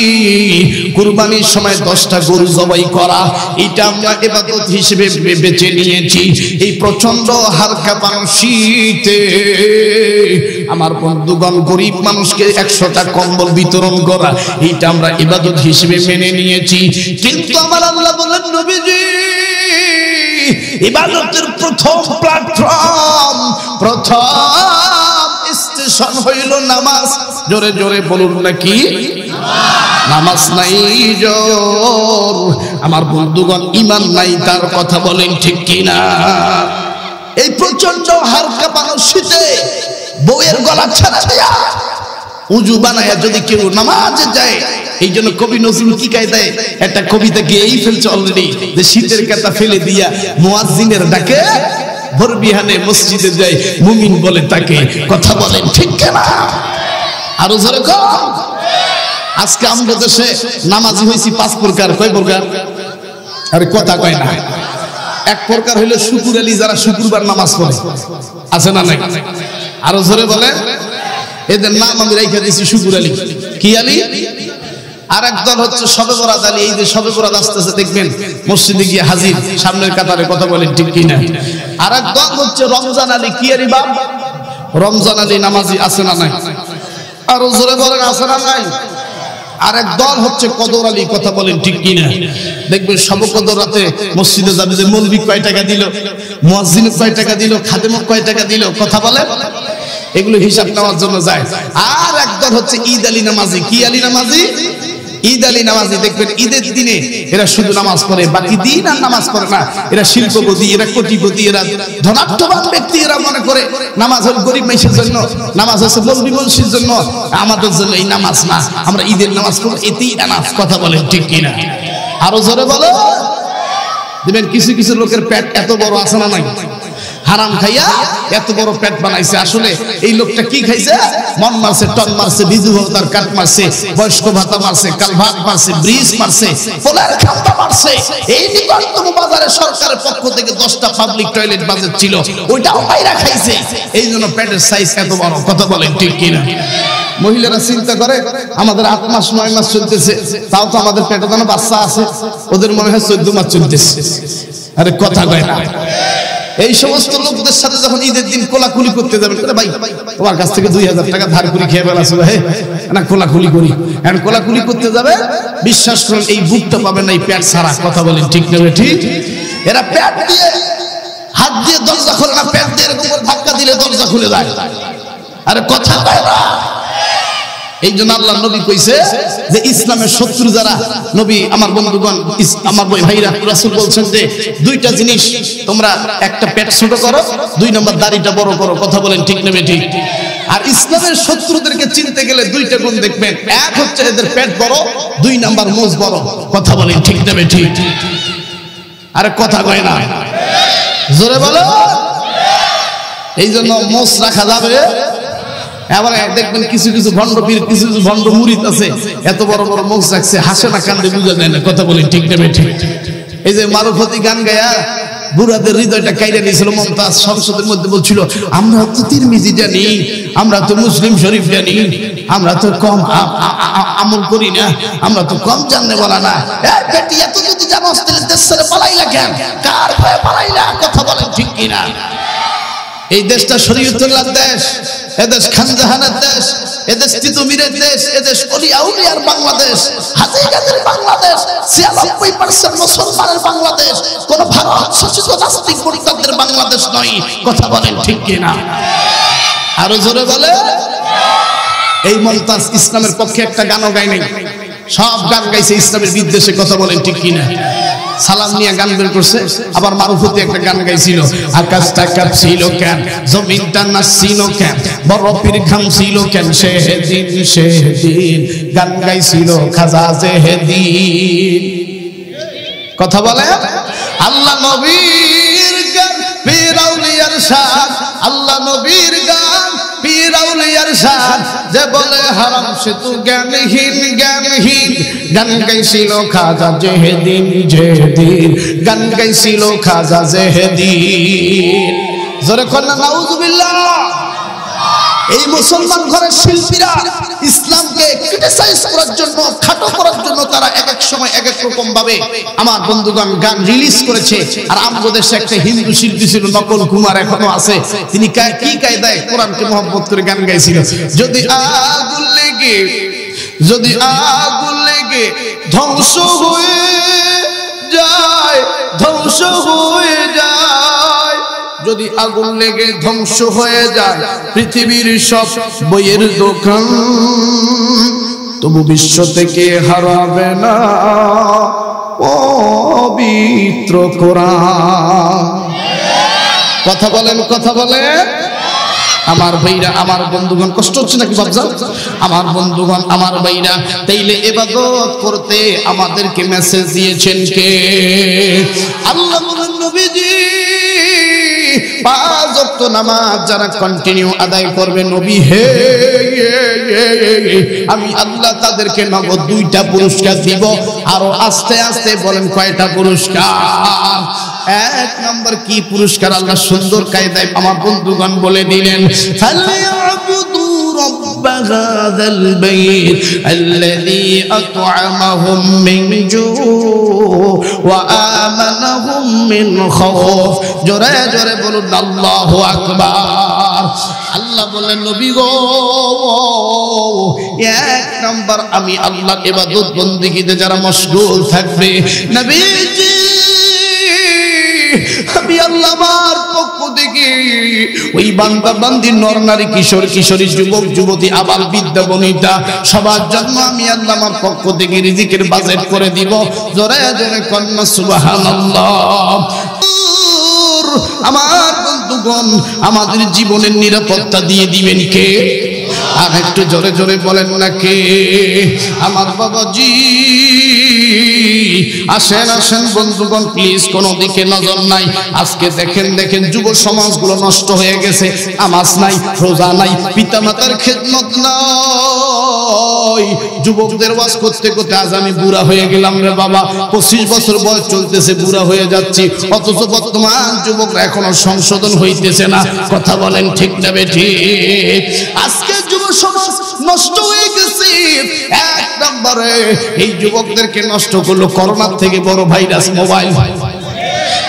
[SPEAKER 1] কুরবানির সময় 10টা গরু জবাই করা, এটা আমরা ইবাদত হিসেবে বেছে নিয়েছি। এই প্রচন্ড হালকা শীতে আমার বন্ধুগণ গরিব মানুষকে 100টা কম্বল বিতরণ করা, এটা আমরা ইবাদত হিসেবে মেনে নিয়েছি। কিন্তু আমার আল্লাহ বলেন, নবীজি, ইবাদতের প্রথম প্ল্যাটফর্ম, প্রথম স্টেশন হইল নামাজ। জোরে জোরে বলুন নাকি? নামাজ নাই জোর। আমার বন্ধুগণ, ঈমান নাই তার কথা বলেন ঠিক কিনা? এই প্রচন্ড হালকা শীতে বউয়ের গলা ছাড়া দেয়া উজু বানায়া যদি কেউ নামাজে যায়, এই জন্য কবি নজরুল কি কায়দায় একটা কবিতা গেয়েই ফেলছে অলরেডি, যে শীতের কাটা ফেলে দিয়া মুয়াজ্জিনের ডাকে ভোর বিহানে মসজিদে যায়, মুমিন বলে তাকে। কথা বলেন ঠিক কিনা? আরো জোরে কর। আজকে আমাদের দেশে নামাজি হয়েছি 5 প্রকার। কয় প্রকার? আরে কথা কয় না। এক প্রকার হইলো শুকুর আলী, যারা শুক্রবার নামাজ পড়ে, আছে না নাই? আরো জোরে বলে। এদের নাম আমি রেখে দিয়েছি শুকুর আলী। কি আলী? আর এক দল হচ্ছে শবে বরাত আলী। এই যে শবে বরাত আসতেছে দেখবেন মসজিদে গিয়ে হাজির, সামনের কাতারে। কথা বলেন ঠিক কিনা? আর এক দল হচ্ছে রমজান আলী। কি আলী বাপ? রমজান আলী নামাজি, আছে না নাই? আরো জোরে বলেন, আছে না নাই? আর এক দল হচ্ছে কদর আলী। কথা বলেন ঠিক কিনা? দেখবেন সব কদর রাতে মসজিদে যাবে, যে মৌলবি কয় টাকা দিল, মুয়াজ্জিন কয় টাকা দিল, খাদেম কয় টাকা দিল। কথা বলেন, এগুলো হিসাব নেওয়ার জন্য যায়। আর এক দল হচ্ছে ঈদ আলী নামাজি। কি আলী নামাজি? ঈদ আলী নামাজি। দেখবেন ঈদের দিনে এরা শুধু নামাজ পড়ে, বাকি দিন আর নামাজ পড়ে না। এরা শিল্পপতি, এরা কোটিপতি, এরা ধনাঢ্যবান ব্যক্তি। এরা মনে করে নামাজ হল গরিব মানুষের জন্য, নামাজ হচ্ছে মৌলবি মুন্সির জন্য, আমাদের জন্য এই নামাজ না, আমরা ঈদের নামাজ পড়ব, এতেই নামাজ। কথা বলেন ঠিক কিনা? আরো জোরে বলো। দেখবেন কিছু কিছু লোকের পেট এত বড়, আছে না নাই? হারাম খাইয়া এত বড় পেট বানাইছে। আসলে এই লোকটা কি খাইছে? মন মারছে, টন মারছে, বিজু ভাতার কাট মারছে, বয়স্ক ভাতা মারছে, কালভার্ট মারছে, ব্রিজ মারছে, পোলার খাম্বা মারছে। এই নিকটতম বাজারে সরকারের পক্ষ থেকে 10টা পাবলিক টয়লেট বাজেট ছিল, ওইটাও বাইরা খাইছে। এই জন্য পেটের সাইজ এত বড়। কথা বলেন ঠিক কিনা? মহিলারা চিন্তা করে আমাদের 8 মাস 9 মাস চলতেছে, তাও তো আমাদের পেটে কোনো বাচ্চা আছে, ওদের মনে হয় 14 মাস চলতেছে। আরে কথা কয় না। এই সমস্ত লোকদের সাথে যখন ঈদের দিন কোলাকুলি করতে যাবেন, ভাই তোমার কাছ থেকে 2000 টাকা ধার করে খেয়ে ফেলাছিল, হে না কোলাকুলি করি, এখন কোলাকুলি করতে যাবে, বিশ্বাস করুন এই বুকটা পাবেন না, এই পেট ছাড়া। কথা বলেন ঠিক না? ঠিক। এরা পেট দিয়ে, হাত দিয়ে দরজা খোলে না, পেট দিয়ে এরকম ধাক্কা দিলে দরজা খুলে যায়। আরে কথা কয় না। এই জন্য আল্লাহ নবী কইছে যে ইসলামের শত্রু যারা, নবী আমার বন্ধুগণ, আমার ভাইরা, রাসূল বলছেন যে 2টা জিনিস তোমরা, একটা পেট ছোট করো, 2 নম্বর দাড়িটা বড় করো। কথা বলেন ঠিক না? ঠিক। আর ইসলামের শত্রুদেরকে চিনতে গেলে 2টা গুণ দেখবেন, এক হচ্ছে এদের পেট বড়, 2 নম্বর মোজ বড়। কথা বলেন ঠিক না? ঠিক। আরে কথা কয় না, জোরে বলো। এই জন্য মোজ রাখা যাবে। এবার দেখবেন কিছু কিছু ভণ্ড পীর, কিছু কিছু ভণ্ড মুরিদ আছে, এত বড় বড় মুখ রাখছে, হাসে না কান্দে বুঝা যায় না। কথা বলেন ঠিক না? ঠিক। এই যে মারুফতি গান গায়া বুড়াদের হৃদয়টা কাইরা নিয়েছিল মমতাজ, সংসদের মধ্যে বলছিল, আমরা তো তিরমিজি জানি, আমরা তো মুসলিম শরীফ জানি, আমরা তো কম আমল করি না, আমরা তো কম জানলে বলা না। বেটি এত যদি জানো দেশ ছেড়ে পালাইলা কেন? কার ভয়ে পালাইলা? কথা বলেন ঠিক কিনা? এই দেশটা শরীয়তুল্লাহর দেশ। এদেশ খানজাহানের দেশ, এদেশ তিতুমিরের দেশ, এদেশ অলি আউলিয়ার বাংলাদেশ, হাজিগাদের বাংলাদেশ, 96% মুসলমানের বাংলাদেশ, কোন ভারত শাসিত নাস্তিক মুরতাদদের বাংলাদেশ নয়। কথা বলেন ঠিক কিনা? আরো জোরে বলে। এই মমতাজ ইসলামের পক্ষে একটা গানও গায় নাই, সব গান গাইছে ইসলামের বিদ্বেষে। কথা বলেন ঠিক কিনা? সালাম নিয়ে গান বের করছে, আবার মারুফতি একটা গান গাইছিল, আকাশটা কাঁপছিল কেন, জমিনটা নাচছিল কেন, বরফের ঘামছিল কেন, সেদিন সেদিন গান গাইছিল খাজা জেহেদিন। কথা বলে। আল্লাহ নবীর গান পীর আউলিয়ার শান, আল্লাহ নবীর গান পীর আউলিয়ার শান, যে বলে হারাম সে তো জ্ঞানহীন জ্ঞানহীন। গান গাইছিল খাজা জেহেদিন জেহেদিন, গান গাইছিল খাজা জেহেদিন। জোরে কন্যা নাউজুবিল্লাহ। এই মুসলমান ঘরের শিল্পীরা ইসলামকে ক্রিটিসাইজ করার জন্য, খাটো করার জন্য তারা এক এক সময় এক এক রকম ভাবে আমার বন্ধুগণ গান রিলিজ করেছে। আর আমাদের দেশে একটা হিন্দু শিল্পী ছিল নকল কুমার, এখনো আছে। তিনি কি কায়দায় কোরআনকে মহব্বত করে গান গাইছিল, যদি আগুন লেগে, যদি আগুন লেগে ধ্বংস হয়ে যায়, ধ্বংস হয়ে যায়, যদি আগুন লেগে ধ্বংস হয়ে যায় পৃথিবীর সব বইয়ের দোকান, তবু বিশ্ব থেকে হারাবে না পবিত্র কোরআন। কথা বলেন, কথা বলে। আমার ভাইরা, আমার বন্ধুগণ, কষ্ট হচ্ছে নাকি বাবজান? আমার বন্ধুগণ, আমার ভাইরা, তাইলে ইবাদত করতে আমাদেরকে মেসেজ দিয়েছেন কে? আল্লাহ বলেন নবীজি 5 ওয়াক্ত নামাজ যারা কন্টিনিউ আদায় করবে, নবী হে আমি আল্লাহ তাদেরকে নগদ 2টা পুরস্কার দিব। আরো আস্তে আস্তে বলেন কয়টা পুরস্কার? 1 নম্বর কি পুরস্কার? আল্লাহ সুন্দর কায়দায় আমার বন্ধুগণ বলে দিলেন, ফালয়াবুদু রাব্ব হাযাল বাইত আল্লাযী আত'আমাহুম মিন জু' ওয়া আমানাহুম মিন খাউফ। জোরে জোরে বলুন আল্লাহু আকবার। আল্লাহ বলেন নবী গো, 1 নম্বর আমি আল্লাহর ইবাদত বন্দেগীতে যারা মশগুল থাকবে, নবীজি আমি আল্লাহ আমার পক্ষ থেকে ওই বান্দা বান্দি, নর নারী, কিশোর কিশোরী, যুবক যুবতী, আবাল বৃদ্ধা বনিতা সবার জন্য আমি আল্লাহ আমার পক্ষ থেকে রিজিকের বাজেট করে দিব। জোরে জোরে কন্যা সুবহানাল্লাহ। আমার বন্ধুগণ, আমাদের জীবনের নিরাপত্তা দিয়ে দিবেন কে? আর একটু জোরে জোরে বলেন না কে? আমার বাবাজি। আসেন আসেন বন্ধুগণ, প্লিজ কোনো দিকে নজর নাই। আজকে দেখেন দেখেন যুব সমাজগুলো নষ্ট হয়ে গেছে। নামাজ নাই, রোজা নাই, পিতামাতার খেদমত নাই। যুবকদের ওয়াজ করতে করতে আজ আমি বুড়া হয়ে গেলাম রে বাবা। 25 বছর বয়স চলতেছে, বুড়া হয়ে যাচ্ছি, অথচ বর্তমান যুবকরা এখনো সংশোধন হইতেছে না। কথা বলেন ঠিক না বেঠিক? আজকে যুব সমাজ নষ্ট হয়ে গেছে। 1 নম্বরে এই যুবকদেরকে নষ্ট করলো করোনার থেকে বড় ভাইরাস মোবাইল।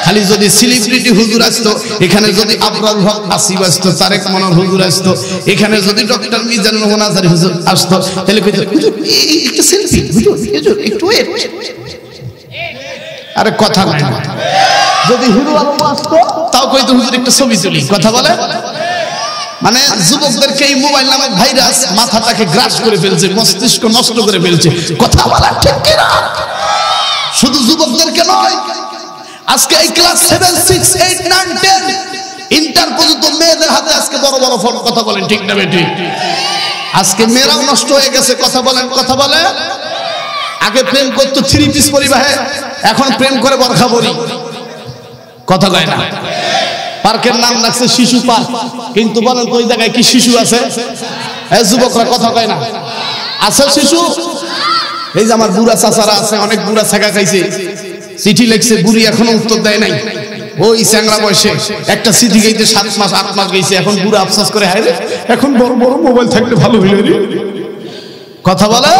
[SPEAKER 1] খালি যদি সেলিব্রিটি হুজুর আসতো, এখানে যদি আবরার হক আসিফ আসতো, তারেক মনোহর হুজুর আসতো, এখানে যদি ডক্টর মিজানুর রহমান আজহারী হুজুর আসতো, তাহলে কইতো হুজুর একটা সেলফি, হুজুর হুজুর একটু ওয়েট। আরে কথা নাই। যদি হিরো আলম আসতো, তাও কইতো হুজুর একটা ছবি তুলি। কথা বলে। মানে যুবকদেরকে এই মোবাইল নামক ভাইরাস মাথাটাকে গ্রাস করে ফেলছে, মস্তিষ্ক নষ্ট করে ফেলছে। কথা বলা ঠিক কিনা? শুধু যুবকদেরকে নয়, আজকে এই ক্লাস 7, 6, 8, 9, 10 ইন্টার পর্যন্ত মেয়েদের হাতে আজকে বড় বড় ফোন। কথা বলেন ঠিক না বেঠিক? আজকে মেয়েরাও নষ্ট হয়ে গেছে। কথা বলেন, কথা বলে। আগে প্রেম করতো 3 পিস পরিবাহে, এখন প্রেম করে বরখা পরি। কথা কয় না? পার্কের নাম রাখছে শিশু পার্ক, কিন্তু বলেন তো ওই জায়গায় কি শিশু আছে? যুবকরা কথা কয় না, আছে শিশু? এই যে আমার বুড়া চাচারা আছে, অনেক বুড়া ছাগা খাইছে, চিঠি লিখছে, বুড়ি এখনো উত্তর দেয় নাই। ওই চ্যাংড়া বয়সে একটা চিঠি গাইতে 7 মাস 8 মাস গেছে, এখন বুড়া আফসোস করে, হায় রে এখন বড় বড় মোবাইল থাকলে ভালো হইল রে। কথা বলে।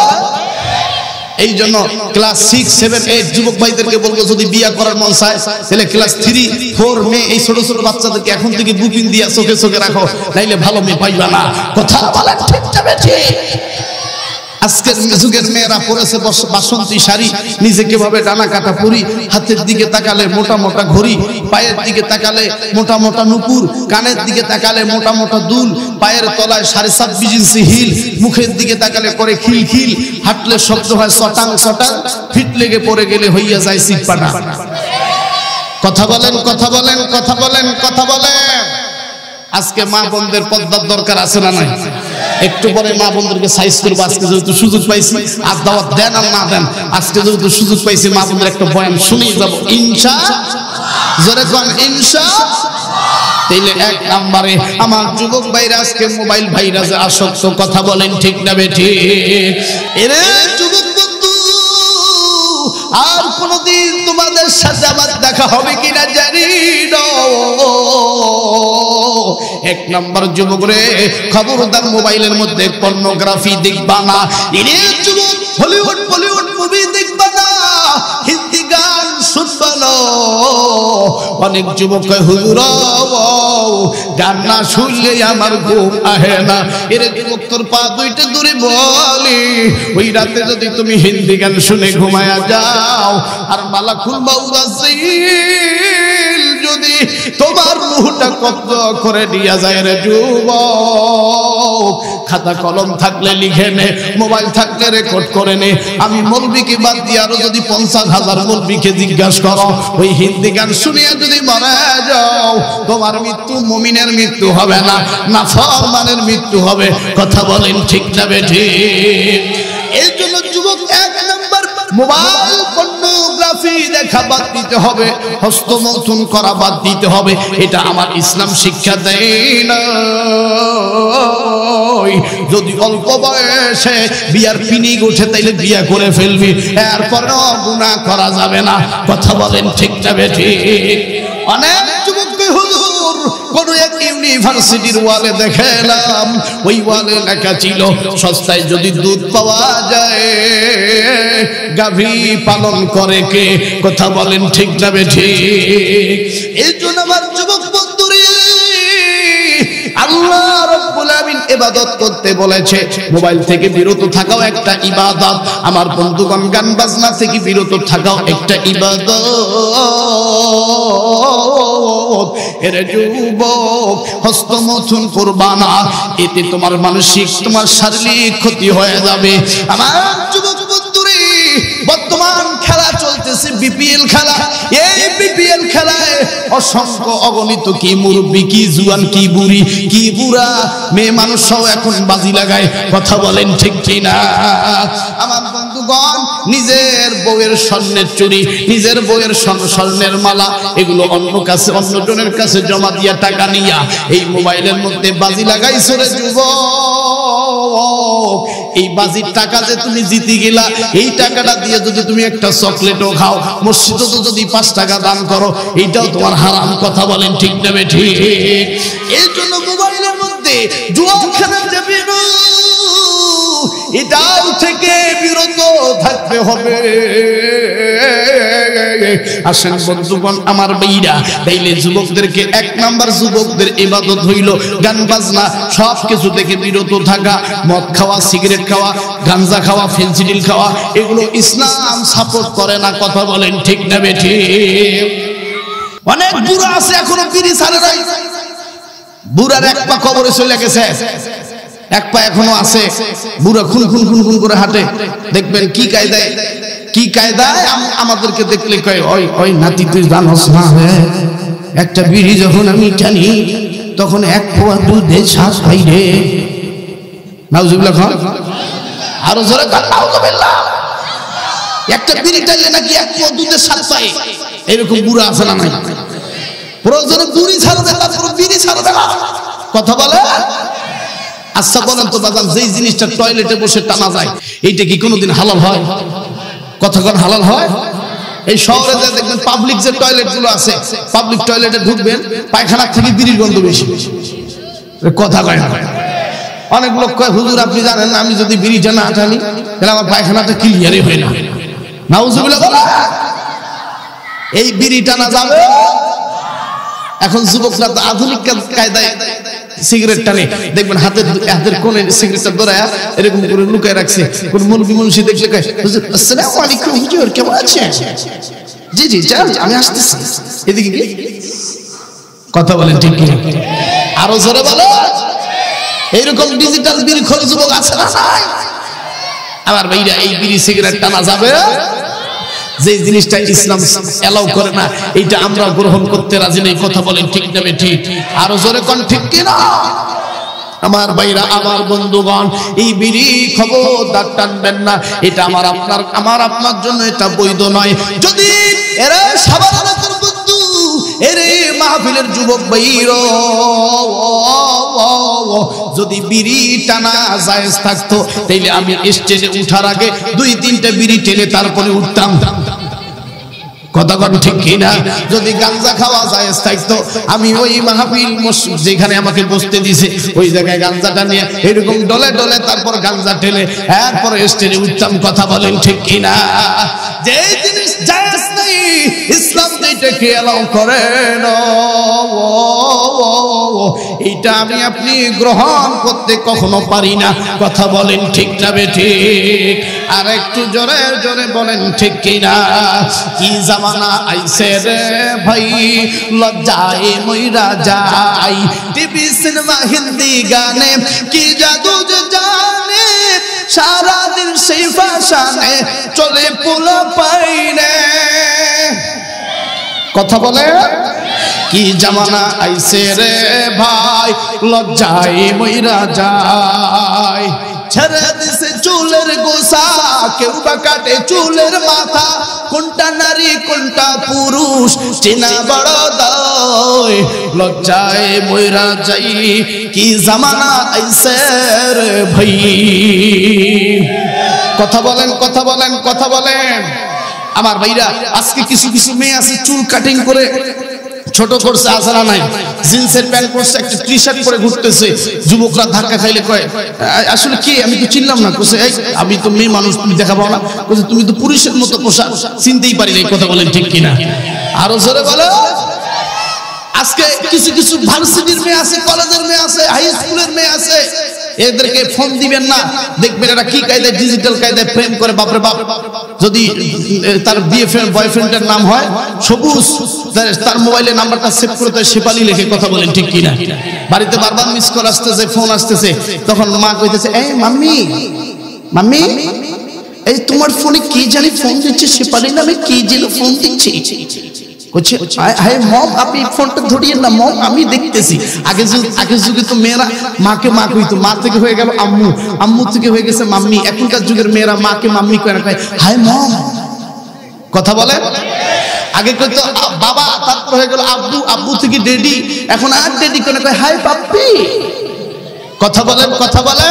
[SPEAKER 1] এই জন্য ক্লাস 6, 7, 8 যুবক ভাইদেরকে বলবো যদি বিয়ে করার মন চায় তাহলে ক্লাস 3, 4 মেয়ে এই ছোট ছোট বাচ্চাদেরকে এখন থেকে বুকিং দিয়া চোখে চোখে রাখো, নাইলে ভালো মেয়ে পাইবা না। কথা বলেন ঠিক না বেঠিক? আজকের যুগের মেয়েরা পরেছে বাসন্তী শাড়ি, নিজেকে ভাবে ডানা কাটা পরি, হাতের দিকে তাকালে মোটা মোটা ঘড়ি, পায়ের দিকে তাকালে মোটা মোটা নুপুর, কানের দিকে তাকালে মোটা মোটা দুল, পায়ের তলায় 26.5 ইঞ্চি হিল, মুখের দিকে তাকালে করে খিল খিল, হাঁটলে শব্দ হয় চটাং চটাং, ফিট লেগে পড়ে গেলে হইয়া যায় সিটপাটা। কথা বলেন, কথা বলেন, কথা বলেন, কথা বলেন। আজকে মা বোনদের পর্দার দরকার আছে না নাই? একটু পরে মা বোনদেরকে সাইজ করবো। আজকে যেহেতু সুযোগ পাইছি, আর দাওয়াত দেন আর না দেন, আজকে যেহেতু সুযোগ পাইছি মা বোনদের একটা বয়ান শুনেই যাবো ইনশা। জোরে কোন ইনশা। তাইলে 1 নম্বরে আমার যুবক ভাইরা আজকে মোবাইল ভাইরাসে আসক্ত। কথা বলেন ঠিক না বেঠিক? এরে যুবক বন্ধু, আর কোনদিন তোমাদের সাথে আবার দেখা হবে কিনা জানি না। 1 নম্বর যুবক রে, খবরদার মোবাইলের মধ্যে পর্নোগ্রাফি দেখবা না। এরে যুবক, হলিউড বলিউড মুভি দেখবা না, হিন্দি গান শুনবা না। অনেক যুবক কয় হুজুর গান না শুনলে আমার ঘুম আহে না। এরে যুবক, তোর পা দুইটা দূরে বলি, ওই রাতে যদি তুমি হিন্দি গান শুনে ঘুমায়া যাও, আর মালাকুল মাউত আযাইল যদি তোমার রূহটা কব্জ করে নিয়ে যায় রে যুবক, খাতা কলম থাকলে লিখে নে, মোবাইল থাকলে রেকর্ড করে নে। আমি মৌলবীকে বাদ দিয়ে আরো যদি 50,000 মৌলবীকে জিজ্ঞাসা করো, ওই হিন্দি গান শুনিয়া যদি মারা যাও, তোমার মৃত্যু মুমিনের মৃত্যু হবে না, নাফরমানের মৃত্যু হবে। কথা বলেন ঠিক না বেঠিক? এই জন্য যুবক 1 নম্বর মোবাইল পর্নোগ্রাফি দেখা বাদ দিতে হবে, হস্তমৈথুন করা বাদ দিতে হবে। এটা আমার ইসলাম শিক্ষা দেয় না। যদি অল্প বয়সে বিয়ার পিনিক উঠে তাইলে বিয়া করে ফেলবি, এরপরও গুনাহ করা যাবে না। কথা বলেন ঠিক না বেঠিক? অনেক যুবককে হুজুর কোন এক ইউনিভার্সিটির ওয়ালে দেখলাম, ওই ওয়ালে লেখা ছিল সস্তায় যদি দুধ পাওয়া যায় গাভী পালন করে কে। কথা বলেন ঠিক না বেঠিক? এই জন্য আমার যুবক বন্ধুরে, আল্লাহ রাব্বুল আমিন ইবাদত করতে বলেছে, মোবাইল থেকে বিরত থাকাও একটা ইবাদত। আমার বন্ধুগণ, গান বাজনা থেকে বিরত থাকাও একটা ইবাদত। এর যুবক, হস্তমৈথুন করবা না, এতে তোমার মানসিক তোমার শারীরিক ক্ষতি হয়ে যাবে। আমার যুবক বন্ধুরে, বর্তমান খেলা চলতেছে বিপিএল খেলা। এই বিপিএল খেলায় অসংখ্য অগণিত কি মুরব্বী, কি জুয়ান, কি বুড়ি, কি বুড়া মেয়ে মানুষ সহ এখন বাজি লাগায়। কথা বলেন ঠিক কিনা? আমার বন্ধুগণ, নিজের বউয়ের স্বর্ণের চুড়ি, নিজের বউয়ের স্বর্ণের মালা, এগুলো অন্যজনের কাছে জমা দিয়া টাকা নিয়া এই মোবাইলের মধ্যে বাজি লাগাইছো রে যুবক। এই বাজির টাকা যে তুমি জিতে গেলা, এই টাকাটা দিয়ে যদি তুমি একটা চকলেটও খাও, মসজিদে তো যদি 5 টাকা দান করো, এইটাও তোমার হারাম। কথা বলেন ঠিক না বেঠিক? এই জন্য মোবাইলের মধ্যে জুয়া খেলা যাবে না, এটাও থেকে বিরত থাকতে হবে। আসেন বন্ধুগণ আমার ভাইরা, তাইলে যুবকদেরকে 1 নাম্বার যুবকদের ইবাদত হইল গান বাজনা, সব কিছু থেকে বিরত থাকা। মদ খাওয়া, সিগারেট খাওয়া, গাঞ্জা খাওয়া, ফেন্সিডিল খাওয়া, এগুলো ইসলাম সাপোর্ট করে না। কথা বলেন ঠিক না বেঠিক? অনেক বুড়া আছে এখনো বিড়ি ছাড়ে নাই। বুড়ার 1 পা কবরে চলে গেছে, 1 পা এখনো আছে। বুড়া খুন খুন খুন খুন করে হাঁটে। দেখবেন কি কায়দায়, কি কায়দায় আমাদেরকে দেখলে কয়, ওই ওই নাতি তুই জানোস না, একটা বিড়ি যখন আমি টানি তখন 1 পোয়া দুধের শ্বাস পাই রে। নাউজুবিল্লাহ খান, আরো জোরে কান নাউজুবিল্লাহ। একটা বিড়ি টানলে নাকি 1 পোয়া দুধের শ্বাস পাই। এরকম বুড়া আছে না নাই? প্রয়োজনে বুড়ি ছাড়বে, তারপর বিড়ি ছাড়বে না। কথা বলে। আচ্ছা বলেন তো বাজান, যেই জিনিসটা টয়লেটে বসে টানা যায়, এইটা কি কোনোদিন হালাল হয়? কথা কোন হালাল হয়? এই শহরে যে দেখবেন পাবলিক যে টয়লেট গুলো আছে, পাবলিক টয়লেটে ঢুকবেন, পায়খানা থেকে বিড়ির গন্ধ বেশি। কথা কয় না। অনেক লোক কয় হুজুর আপনি জানেন না, আমি যদি বিড়িটা না টানি তাহলে আমার পায়খানাটা ক্লিয়ারই হয় না। নাউজুবিল্লাহ বলা। এই বিড়ি টানা যাবে। এখন যুবকরা তো আধুনিক কায়দায় সিগারেট টানে, দেখবেন হাতের কোণে সিগারেটটা ধরায়া এরকম করে লুকায় রাখছে। কোন মুরগি মুন্সি দেখলে কয়, আসসালামু আলাইকুম হুজুর, কেমন আছেন? জি জি যান, আমি আসতেছি। এদিকে কি কথা বলেন ঠিক কি? আরো জোরে বলো। এইরকম ডিজিটাল বিড়ি খোর যুবক আছে না? আমার ভাইরা, এই বিড়ি সিগারেট টানা যাবে। যে জিনিসটা ইসলাম এলাও করে না, এটা আমরা গ্রহণ করতে রাজি নেই। কথা বলেন ঠিক না ঠিক? আরো জোরে কোন ঠিক কিনা? আমার ভাইরা, আমার বন্ধুগণ, এই বিড়ি খবরদার টানবেন না। এটা আমার আপনার জন্য এটা বৈধ নয়। যদি এরা সাবালকের বন্ধু, এরে মাহফিলের যুবক ভাইরা, যদি বিড়ি টানা জায়েজ থাকতো তাইলে আমি স্টেজে উঠার আগে 2-3টা বিড়ি টেনে তারপরে উঠতাম। কথা কোন ঠিক কিনা? যদি গাঞ্জা খাওয়া জায়েজ থাকতো আমি ওই মাহফিল যেখানে আমাকে বসতে দিয়েছে ওই জায়গায় গাঞ্জাটা নিয়ে এরকম ডলে ডলে তারপর গাঞ্জা টেলে এরপরে স্টেজে উঠতাম। কথা বলেন ঠিক কিনা? যে জিনিস জায়েজ নাই ইসলাম যেটাকে এলাও করে না, এটা আমি আপনি গ্রহণ করতে কখনো পারি না। কথা বলেন ঠিক না ঠিক? আর একটু জোরে জোরে বলেন ঠিক কিনা? কি জামানা আইছে রে ভাই, লজ্জায় মইরা যাই। টিভি সিনেমা হিন্দি গানে কি জাদু জানে, সারাদিন সেই ফ্যাশনে চলে পোলা পাইনে। কথা বলে কি জামানা আইছে রে ভাই, লজ্জায় মইরা যায়। ছেড়ে দিছে চুলের গোসা, কেউ বা কাটে চুলের মাথা। কোনটা নারী কোনটা পুরুষ চেনা বড় দায়, লজ্জায় মইরা যাই। কি জামানা আইছে রে ভাই। কথা বলেন, কথা বলেন, কথা বলেন। আমার ভাইরা, আজকে কিছু কিছু মেয়ে আছে চুল কাটিং করে ছোট করছে, আসারা নাই, জিন্সের প্যান্ট পরছে, একটা টি শার্ট পরে ঘুরতেছে। যুবকরা ধাক্কা খাইলে কয়, আসলে কি আমি তো চিনলাম না। কোসে আমি তো মেয়ে মানুষ, তুমি দেখা পাও না। কোসে তুমি তো পুরুষের মতো পোশাক, চিনতেই পারি নাই। কথা বলেন ঠিক কিনা? আরো জোরে বলো। আজকে কিছু কিছু ভার্সিটির মেয়ে আছে, কলেজের মেয়ে আছে, হাই স্কুলের মেয়ে আছে, এদেরকে ফোন দিবেন না, দেখবেন এরা কি কায়দায় ডিজিটাল কায়দায় প্রেম করে। বাপরে বাপ, যদি তার বয়ফ্রেন্ডের নাম হয় সবুজ, তার মোবাইলে নাম্বারটা সেভ করে তার শেফালি লেখে। কথা বলেন ঠিক কিনা? বাড়িতে বারবার মিস কল আসতেছে, ফোন আসতেছে, তখন মা কইতেছে, এই মাম্মি মাম্মি, এই তোমার ফোনে কি জানি ফোন দিচ্ছে, শেফালি নামে কি যেন ফোন দিচ্ছে। মম আপনি ফোনটা ধরিয়ে না মম, আমি দেখতেছি। আগের যুগে তো মেয়েরা মাকে মা কইতো, মা থেকে হয়ে গেল আম্মু, আম্মু থেকে হয়ে গেছে মাম্মি। এখনকার যুগের মেয়েরা মাকে মাম্মি কয় না, কয় হাই মম। কথা বলে। আগে কইতো বাবা, তারপর হয়ে গেল আব্বু, আব্বু থেকে ডেডি, এখন আর ডেডি করে কয় হাই পাপ্পি। কথা বলেন, কথা বলে।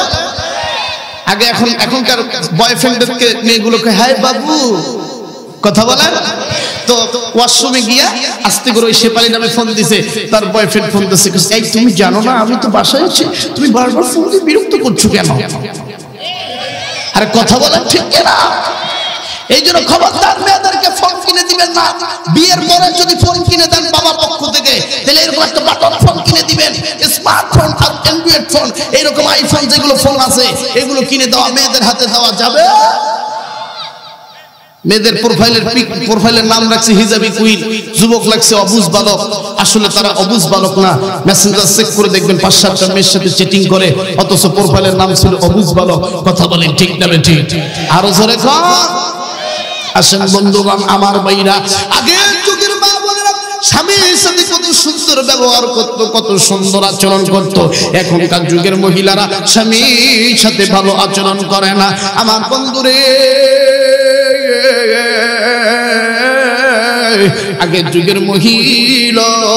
[SPEAKER 1] আগে এখনকার বয়ফ্রেন্ডদেরকে মেয়েগুলোকে হাই বাবু। কথা বলেন। তো ওয়াশরুমে গিয়া আস্তে করে ওই শেফালি নামে ফোন দিছে, তার বয়ফ্রেন্ড ফোন দিছে, এই তুমি জানো না আমি তো বাসায় আছি, তুমি বারবার ফোন দিয়ে বিরক্ত করছো কেন? আরে কথা বলেন ঠিক কিনা? এই জন্য খবরদার মেয়েদেরকে ফোন কিনে দিবেন না। বিয়ের পরে যদি ফোন কিনে দেন বাবার পক্ষ থেকে, তাহলে এরকম একটা বাটন ফোন কিনে দিবেন, স্মার্টফোন আর অ্যান্ড্রয়েড ফোন, এইরকম আইফোন যেগুলো ফোন আছে এগুলো কিনে দেওয়া, মেয়েদের হাতে দেওয়া যাবে। মেয়েদের প্রোফাইলের নাম রাখছে হিজাবি কুইন, যুবক লাগছে অবুঝ বালক। আসলে তারা অবুঝ বালক না, মেসেঞ্জার চেক করে দেখবেন 5-7টা মেয়ের সাথে চেটিং করে, অথচ প্রোফাইলের নাম ছিল অবুঝ বালক। কথা বলেন ঠিক না ঠিক? আরো জোরে কর। আসেন বন্ধুগণ, আমার ভাইরা, আগের যুগের মা বোনেরা স্বামীর সাথে কত সুন্দর ব্যবহার করত, কত সুন্দর আচরণ করত। এখনকার যুগের মহিলারা স্বামীর সাথে ভালো আচরণ করে না। আমার বন্ধুরে, আগের যুগের মহিলাগুলো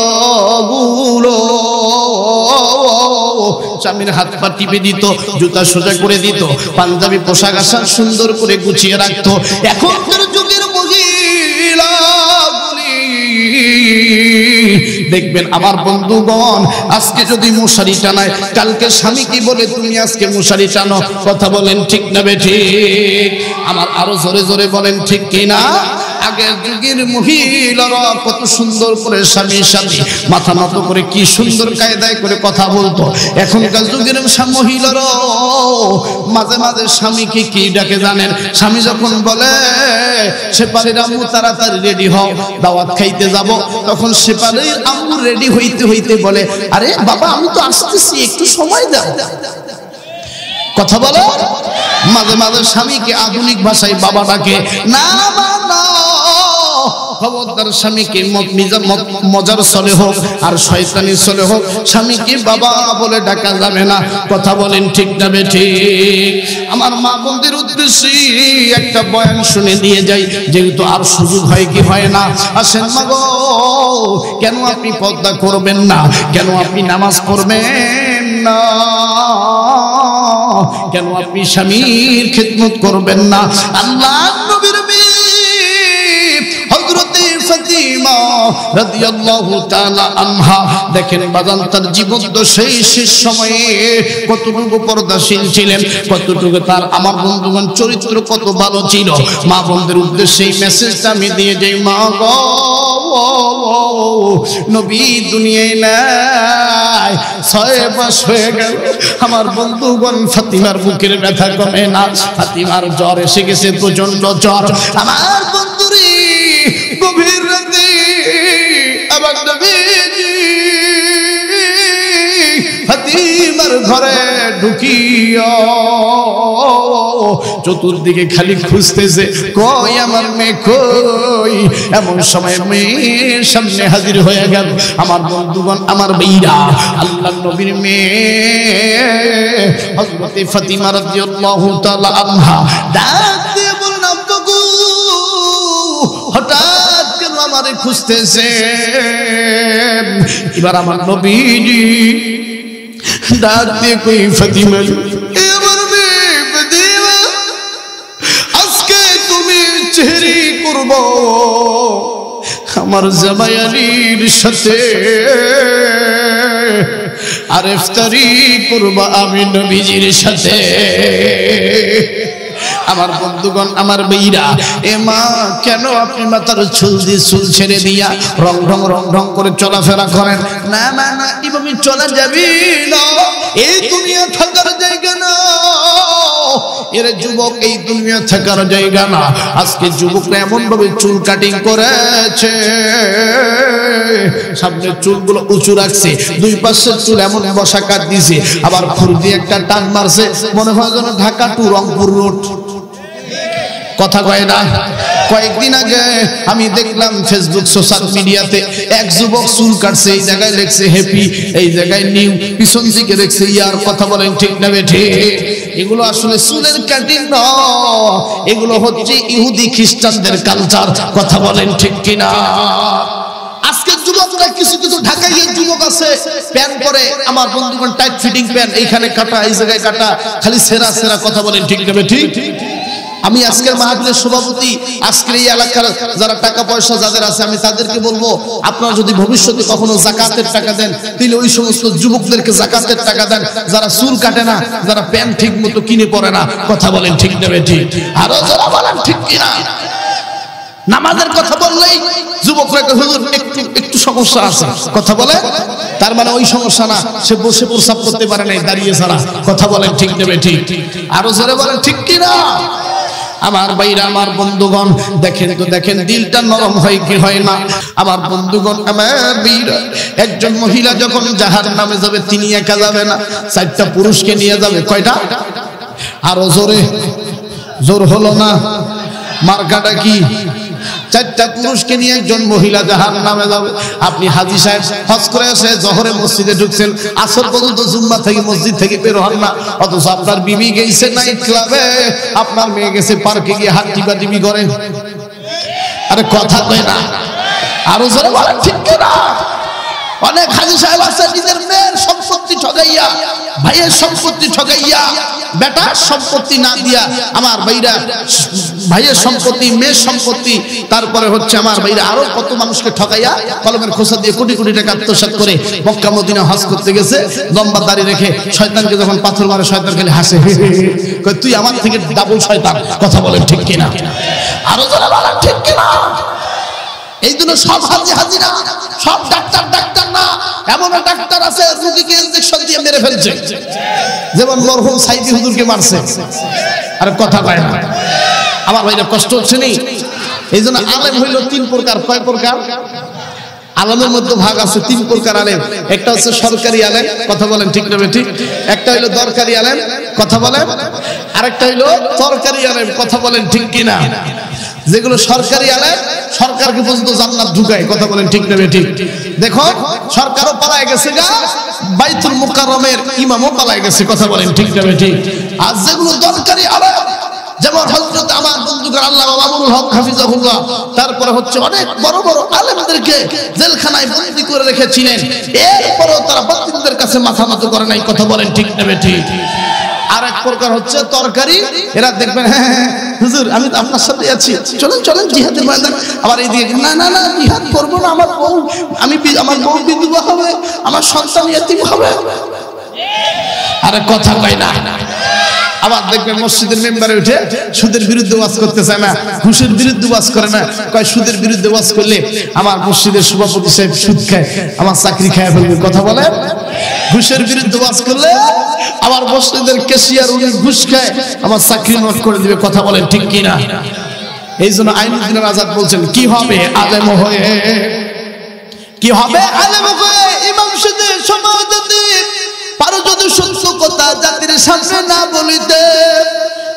[SPEAKER 1] স্বামীর হাত পা টিপে দিত, জুতা সোজা করে দিত, পাঞ্জাবি পোশাক আশাক সুন্দর করে গুছিয়ে রাখতো। এখনকার যুগের মহিলাগুলি দেখবেন আমার বন্ধুগণ, আজকে যদি মশারি টানায়, কালকে স্বামী কি বলে, তুমি আজকে মশারি টানো। কথা বলেন ঠিক না বেঠিক? আমার আরো জোরে জোরে বলেন ঠিক কিনা? আগের যুগের মহিলারা কত সুন্দর করে স্বামীর সাথে মাথা নত করে কি সুন্দর কায়দায় করে কথা বলতো। এখনকার যুগের মহিলারা মাঝে মাঝে স্বামীকে কি ডাকে জানেন? স্বামী যখন বলে শেফালির আম্মু তাড়াতাড়ি রেডি হও, দাওয়াত খাইতে যাব, তখন শেফালির আম্মু রেডি হইতে হইতে বলে, আরে বাবা আমি তো আসতেছি, একটু সময় দাও। কথা বলো। মাঝে মাঝে স্বামীকে আধুনিক ভাষায় বাবা ডাকে না। খবরদার, স্বামীকে মজার চলে হোক আর শয়তানি চলে হোক, স্বামীকে বাবা বলে ডাকা যাবে না। কথা বলেন ঠিক না বেঠিক? আমার মা বোনদের উদ্দেশ্যে একটা বয়ান শুনে দিয়ে যাই, যেহেতু আর সুযোগ হয় কি হয় না। আসেন মা গো, কেন আপনি পর্দা করবেন না? কেন আপনি নামাজ পড়বেন না? কেন আপনি স্বামীর খিদমত করবেন না? আল্লাহ নবীর ফাতিমা রাদিয়াল্লাহু তাআলা আনহা, দেখেন বাজান তার জীবন তো সেই শেষ সময়ে কতটুকু পর্দাশীল ছিলেন, কতটুকু তার আমার বন্ধুগণ চরিত্র কত ভালো ছিল। মা বোনদের উদ্দেশ্যে এই মেসেজটা আমি দিয়ে যাই, মা গো নবী দুনিয়ায় নাই, 6 মাস হয়ে গেল, আমার বন্ধুগণ ফাতিমার বুকের ব্যথা কমে না, ফাতিমার জ্বর এসে গেছে, প্রচন্ড জ্বর। আমার বন্ধুরে গভীর রাতে আমার নবীজি ফাতিমার ঘরে ঢুকিয়া চতুর্দিকে খালি খুঁজতেছে, কই আমার মেয়ে কই। এমন সময় মেয়ের সামনে হাজির হয়ে গেল আমার বন্ধুগণ, আমার মেয়েরা, আল্লাহর নবীর মেয়ে হযরত ফাতিমা রাদিয়াল্লাহু তাআলা আনহা ডাক দিয়ে বললেন, আব্বু হঠাৎ কেন আমারে খুঁজতেছে? এবার আমার নবীজি ডাক দিয়ে কই, ফাতিমা আমার মেয়ে ফাতিমা, আজকে তুমি চেহারি করব আমার জামাই আলীর সাথে, আর ইফতারি করব আমি নবীজির সাথে। আমার বন্ধুগণ, আমার মেয়েরা, এ মা কেন আপনি মাথার চুল দিয়ে চুল ছেড়ে দিয়া রং ঢং করে চলাফেরা করেন? না না না, এভাবে চলা যাবে না, এই দুনিয়া থাকার জায়গা না। এর যুবক এই দুনিয়া থাকার জায়গা না। আজকে যুবকরা এমন ভাবে চুল কাটিং করেছে, সামনের চুলগুলো উঁচু রাখছে, দুই পাশের চুল এমন বসা কাট দিছে, আবার ফুল দিয়ে একটা টান মারছে, মনে হয় যেন ঢাকা টু রংপুর রোড। কথা কয় না? কয়েকদিন আগে আমি দেখলাম ফেসবুক সোশ্যাল মিডিয়াতে এক যুবক চুল কাটছে, এই জায়গায় লিখছে হ্যাপি, এই জায়গায় নিউ, পিছন দিকে লিখছে ইয়ার। কথা বলেন ঠিক না বেঠিক? এগুলো আসলে চুলের কাটিং নয়, এগুলো হচ্ছে ইহুদি খ্রিস্টানদের কালচার। কথা বলেন ঠিক কিনা? আজকের যুবকরা কিছু কিছু ঢাকাইয়ের যুবক আছে, প্যান্ট পরে আমার বন্ধুগণ টাইট ফিটিং প্যান্ট, এইখানে কাটা এই জায়গায় কাটা, খালি সেরা সেরা। কথা বলেন ঠিক না বেঠিক? আমি আজকের মাহফিলের সভাপতি, আজকের এই এলাকার যারা টাকা পয়সা যাদের আছে, আমি তাদেরকে বলবো, আপনারা যদি ভবিষ্যতে কখনো যাকাতের টাকা দেন, তাহলে ওই সমস্ত যুবকদেরকে যাকাতের টাকা দেন যারা চুল কাটে না, যারা প্যান্ট ঠিক মতো কিনে পরে না। কথা বলেন ঠিক না বেঠিক? আরো যারা বলেন ঠিক কিনা? নামাজের কথা বললেই যুবকরা হুজুর একটু সমস্যা আছে। কথা বলে, তার মানে ওই সমস্যা না, সে বসে প্রস্রাব করতে পারে নাই দাঁড়িয়ে ছাড়া। কথা বলেন ঠিক না বেঠিক? আরো যারা বলেন ঠিক কিনা? আমার ভাইরা, আমার বন্ধুগণ, দেখেন তো দেখেন, দিলটা নরম হয় কি হয় না? আমার বন্ধুগণ, আমার ভাইরা, একজন মহিলা যখন জাহান্নামে যাবে, তিনি একা যাবে না, 4টা পুরুষকে নিয়ে যাবে। কয়টা? আরো জোরে, জোর হলো না? মার্কাটা কি? 4টা পুরুষকে নিয়ে একজন মহিলা জাহান্নামে যাবে। আপনি হাজী সাহেব হজ করে এসে জোহরে মসজিদে ঢুকছেন, আসর পর্যন্ত জুম্মা থেকে মসজিদ থেকে বের হন না, অথচ আপনার বিবি গেছে নাইট ক্লাবে, আপনার মেয়ে গেছে পার্কে গিয়ে হাত টিপি করে। আরে কথা কয় না? আরো জোরে বলেন ঠিক কিনা? অনেক হাজী সাহেব আছে নিজের মেয়ের সম্পত্তি ঠগাইয়া, ভাইয়ের সম্পত্তি ঠগাইয়া, বেটার সম্পত্তি না দিয়া, আমার ভাইরা ভাইয়ের সম্পত্তি, মেয়ের সম্পত্তি, তারপরে হচ্ছে আমার ভাইরা আরো কত মানুষকে ঠকাইয়া কলমের খোসা দিয়ে কোটি কোটি টাকা আত্মসাৎ করে মক্কা মদিনা হজ করতে গেছে, লম্বা দাড়ি রেখে শয়তানকে যখন পাথর মারে শয়তান খালি হাসে, কয় তুই আমার থেকে ডাবল শয়তান। কথা বলেন ঠিক কিনা? আরো যারা বলেন ঠিক কিনা? এই জন্য সব হাজি না, সব ডাক্তার না। এমন ডাক্তার আছে রোগীকে ইনজেকশন দিয়ে মেরে ফেলছে, যেমন মরহুম সাইদি হুজুরকে মারছে। আর কথা কয় না আমার ভাইরা, কষ্ট হচ্ছে নি? এই জন্য আলেম হইল তিন প্রকার। কয় প্রকার? আলেমের মধ্যে ভাগ আছে তিন প্রকার আলেম। একটা হচ্ছে সরকারি আলেম, কথা বলেন ঠিক না ঠিক? একটা হইলো দরকারি আলেম, কথা বলেন। আরেকটা হইলো তরকারি আলেম, কথা বলেন ঠিক কিনা? যেগুলো সরকারি আলেম সরকারকে পর্যন্ত জান্নাত ঢুকায়, কথা বলেন ঠিক না ঠিক? দেখো সরকারও পালায় গেছে গা, বাইতুল মুকাররমের ইমামও পালায় গেছে, কথা বলেন ঠিক না ঠিক? আর যেগুলো দরকারি আলেম, যেমন হযরত আমার বন্ধুগণ আল্লাহ মামুনুল হক হাফিজাহুল্লাহ, তারপরে হচ্ছে অনেক বড় বড় আলেমদেরকে জেলখানায় বন্দী করে রেখেছিলেন, এরপরও তারা বাতিলদের কাছে মাথা নত করে নাই, কথা বলেন ঠিক না ঠিক? আর এক প্রকার হচ্ছে তরকারি, এরা দেখবেন হ্যাঁ হুজুর আমি তো আপনার সাথে আছি, চলেন চলেন জিহাদের ময়দান। আবার এই দিকে না না না জিহাদ করব না, আমার বউ আমার বউ বিধবা হবে, আমার সন্তান ইতিম হবে। আরে কথা কয় না। আবার দেখবেন মসজিদের মেম্বারে উঠে সুদের বিরুদ্ধে ওয়াজ করতে চায় না, ঘুষের বিরুদ্ধে ওয়াজ করে না, কয় সুদের বিরুদ্ধে ওয়াজ করলে আমার মসজিদের সভাপতি সাহেব সুদ খায়, আমার চাকরি খায় ফেলবে, কথা বলে। ঘুষের বিরুদ্ধে ওয়াজ করলে আমার মসজিদের ক্যাশিয়ার উনি ঘুষ খায়, আমার চাকরি নট করে দিবে, কথা বলেন ঠিক কিনা? এই জন্য আইনুদ্দিন আজাদ বলছেন কি হবে আলেম হয়ে, কি হবে আলেম হয়ে ইমাম সাহেব সমাজতে পারো যদি সত্য কথা জাতির সামনে না বলিতে,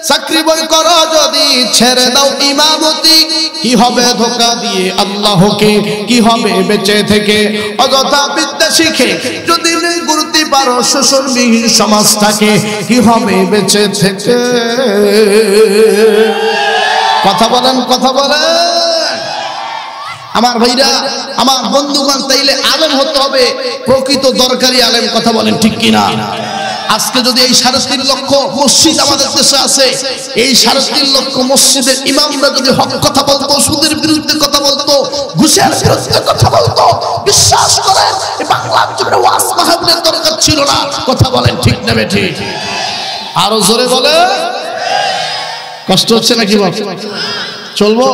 [SPEAKER 1] চাকরি বই করো যদি ছেড়ে দাও ইমামতি, কি হবে ধোঁকা দিয়ে আল্লাহকে, কি হবে বেঁচে থেকে অযথা বিদ্যা শিখে যদি গুরুত্ব পারো শোষণবিহীন সমাজটাকে, কি হবে বেঁচে থেকে? কথা বলেন, কথা বলেন আমার ভাইরা, আমার বন্ধুগণ। তাইলে আলেম হতে হবে প্রকৃত দরকারি আলেম, কথা বলেন ঠিক কিনা? আজকে যদি এই 3.5 লক্ষ মসজিদ আমাদের দেশে আছে, এই 3.5 লক্ষ মসজিদের ইমামরা যদি হক কথা বলতো, সুদের বিরুদ্ধে কথা বলতো, ঘুষের বিরুদ্ধে কথা বলতো, বিশ্বাস করেন এই বাংলার জন্য ওয়াজ মাহফিলের দরকার ছিল না, কথা বলেন ঠিক না ঠিক? আরো জোরে বলে। কষ্ট হচ্ছে নাকি বাপ? চলবো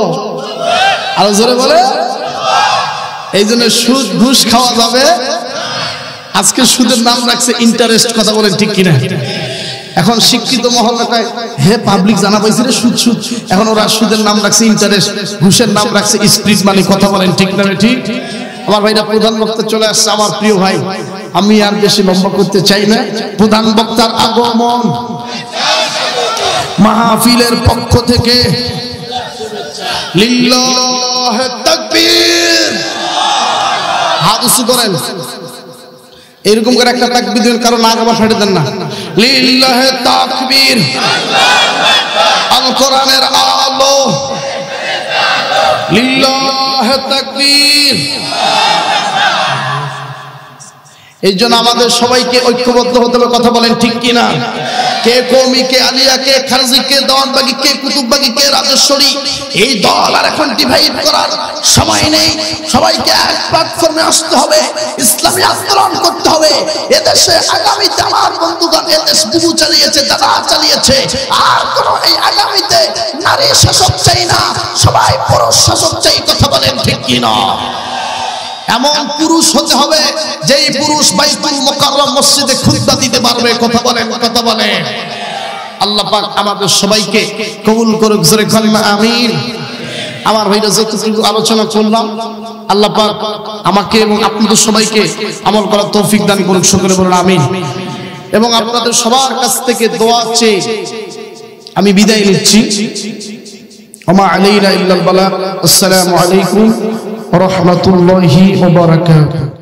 [SPEAKER 1] আরো জোরে বলে। এই জন্য সুদ ঘুষ খাওয়া যাবে। আজকে সুদের নাম রাখছে ইন্টারেস্ট, কথা বলেন ঠিক কিনা? এখন শিক্ষিত মহল্লাটায় হে পাবলিক জানা পাইছে রে সুদ সুদ, এখন ওরা সুদের নাম রাখছে ইন্টারেস্ট, ঘুষের নাম রাখছে স্প্রিট মানি, কথা বলেন ঠিক না ঠিক? আমার ভাইরা প্রধান বক্তা চলে আসছে, আমার প্রিয় ভাই, আমি আর বেশি লম্বা করতে চাই না। প্রধান বক্তার আগমন মাহফিলের পক্ষ থেকে লিল্লাহে তাকবীর, হাত উঁচু করেন, এরকম করে একটা তাকবীর দেন, কারণ না আবার ফাটে দেন না। লিল্লাহে তাকবীর, আল কোরআনের আলো, লিল্লাহে তাকবীর। এই জন্য আমাদের সবাইকে ঐক্যবদ্ধ হতে হবে, কথা বলেন ঠিক কিনা? কে কওমি, কে আলিয়া, কে খারজি, কে দেওয়ানবাগি, কে কুতুববাগি, কে রাজেশ্বরী, এই দল আর এখন ডিভাইড করার সময় নেই। সবাইকে এক প্ল্যাটফর্মে আসতে হবে, ইসলামী আন্দোলন করতে হবে। এদেশে আগামীতে আমার বন্ধুগণ এদেশ বুবু চালিয়েছে, দাদা চালিয়েছে, আর কোন এই আগামীতে নারী শাসক চাই না, সবাই পুরুষ শাসক চাই, কথা বলেন ঠিক কিনা? এমন পুরুষ হতে হবে যেই পুরুষ বাইতুল মুকাররম মসজিদে খুতবা দিতে পারবে, কথা বলেন, কথা বলেন। আল্লাহ পাক আমাদের সবাইকে কবুল করুক, জোরে বলেন আমিন। আমার ভাইরা যতটুকু আলোচনা করলাম, আল্লাহ পাক আমাকে এবং আপনাদের সবাইকে আমল করার তৌফিক দান করুক, সকলে বলুন আমিন। এবং আপনাদের সবার কাছ থেকে দোয়া চেয়ে আমি বিদায় নিচ্ছি। ওমা আলাইনা ইল্লাল বালাগ। আসসালামু আলাইকুম ওয়া রাহমাতুল্লাহি ওয়া বারাকাতুহু।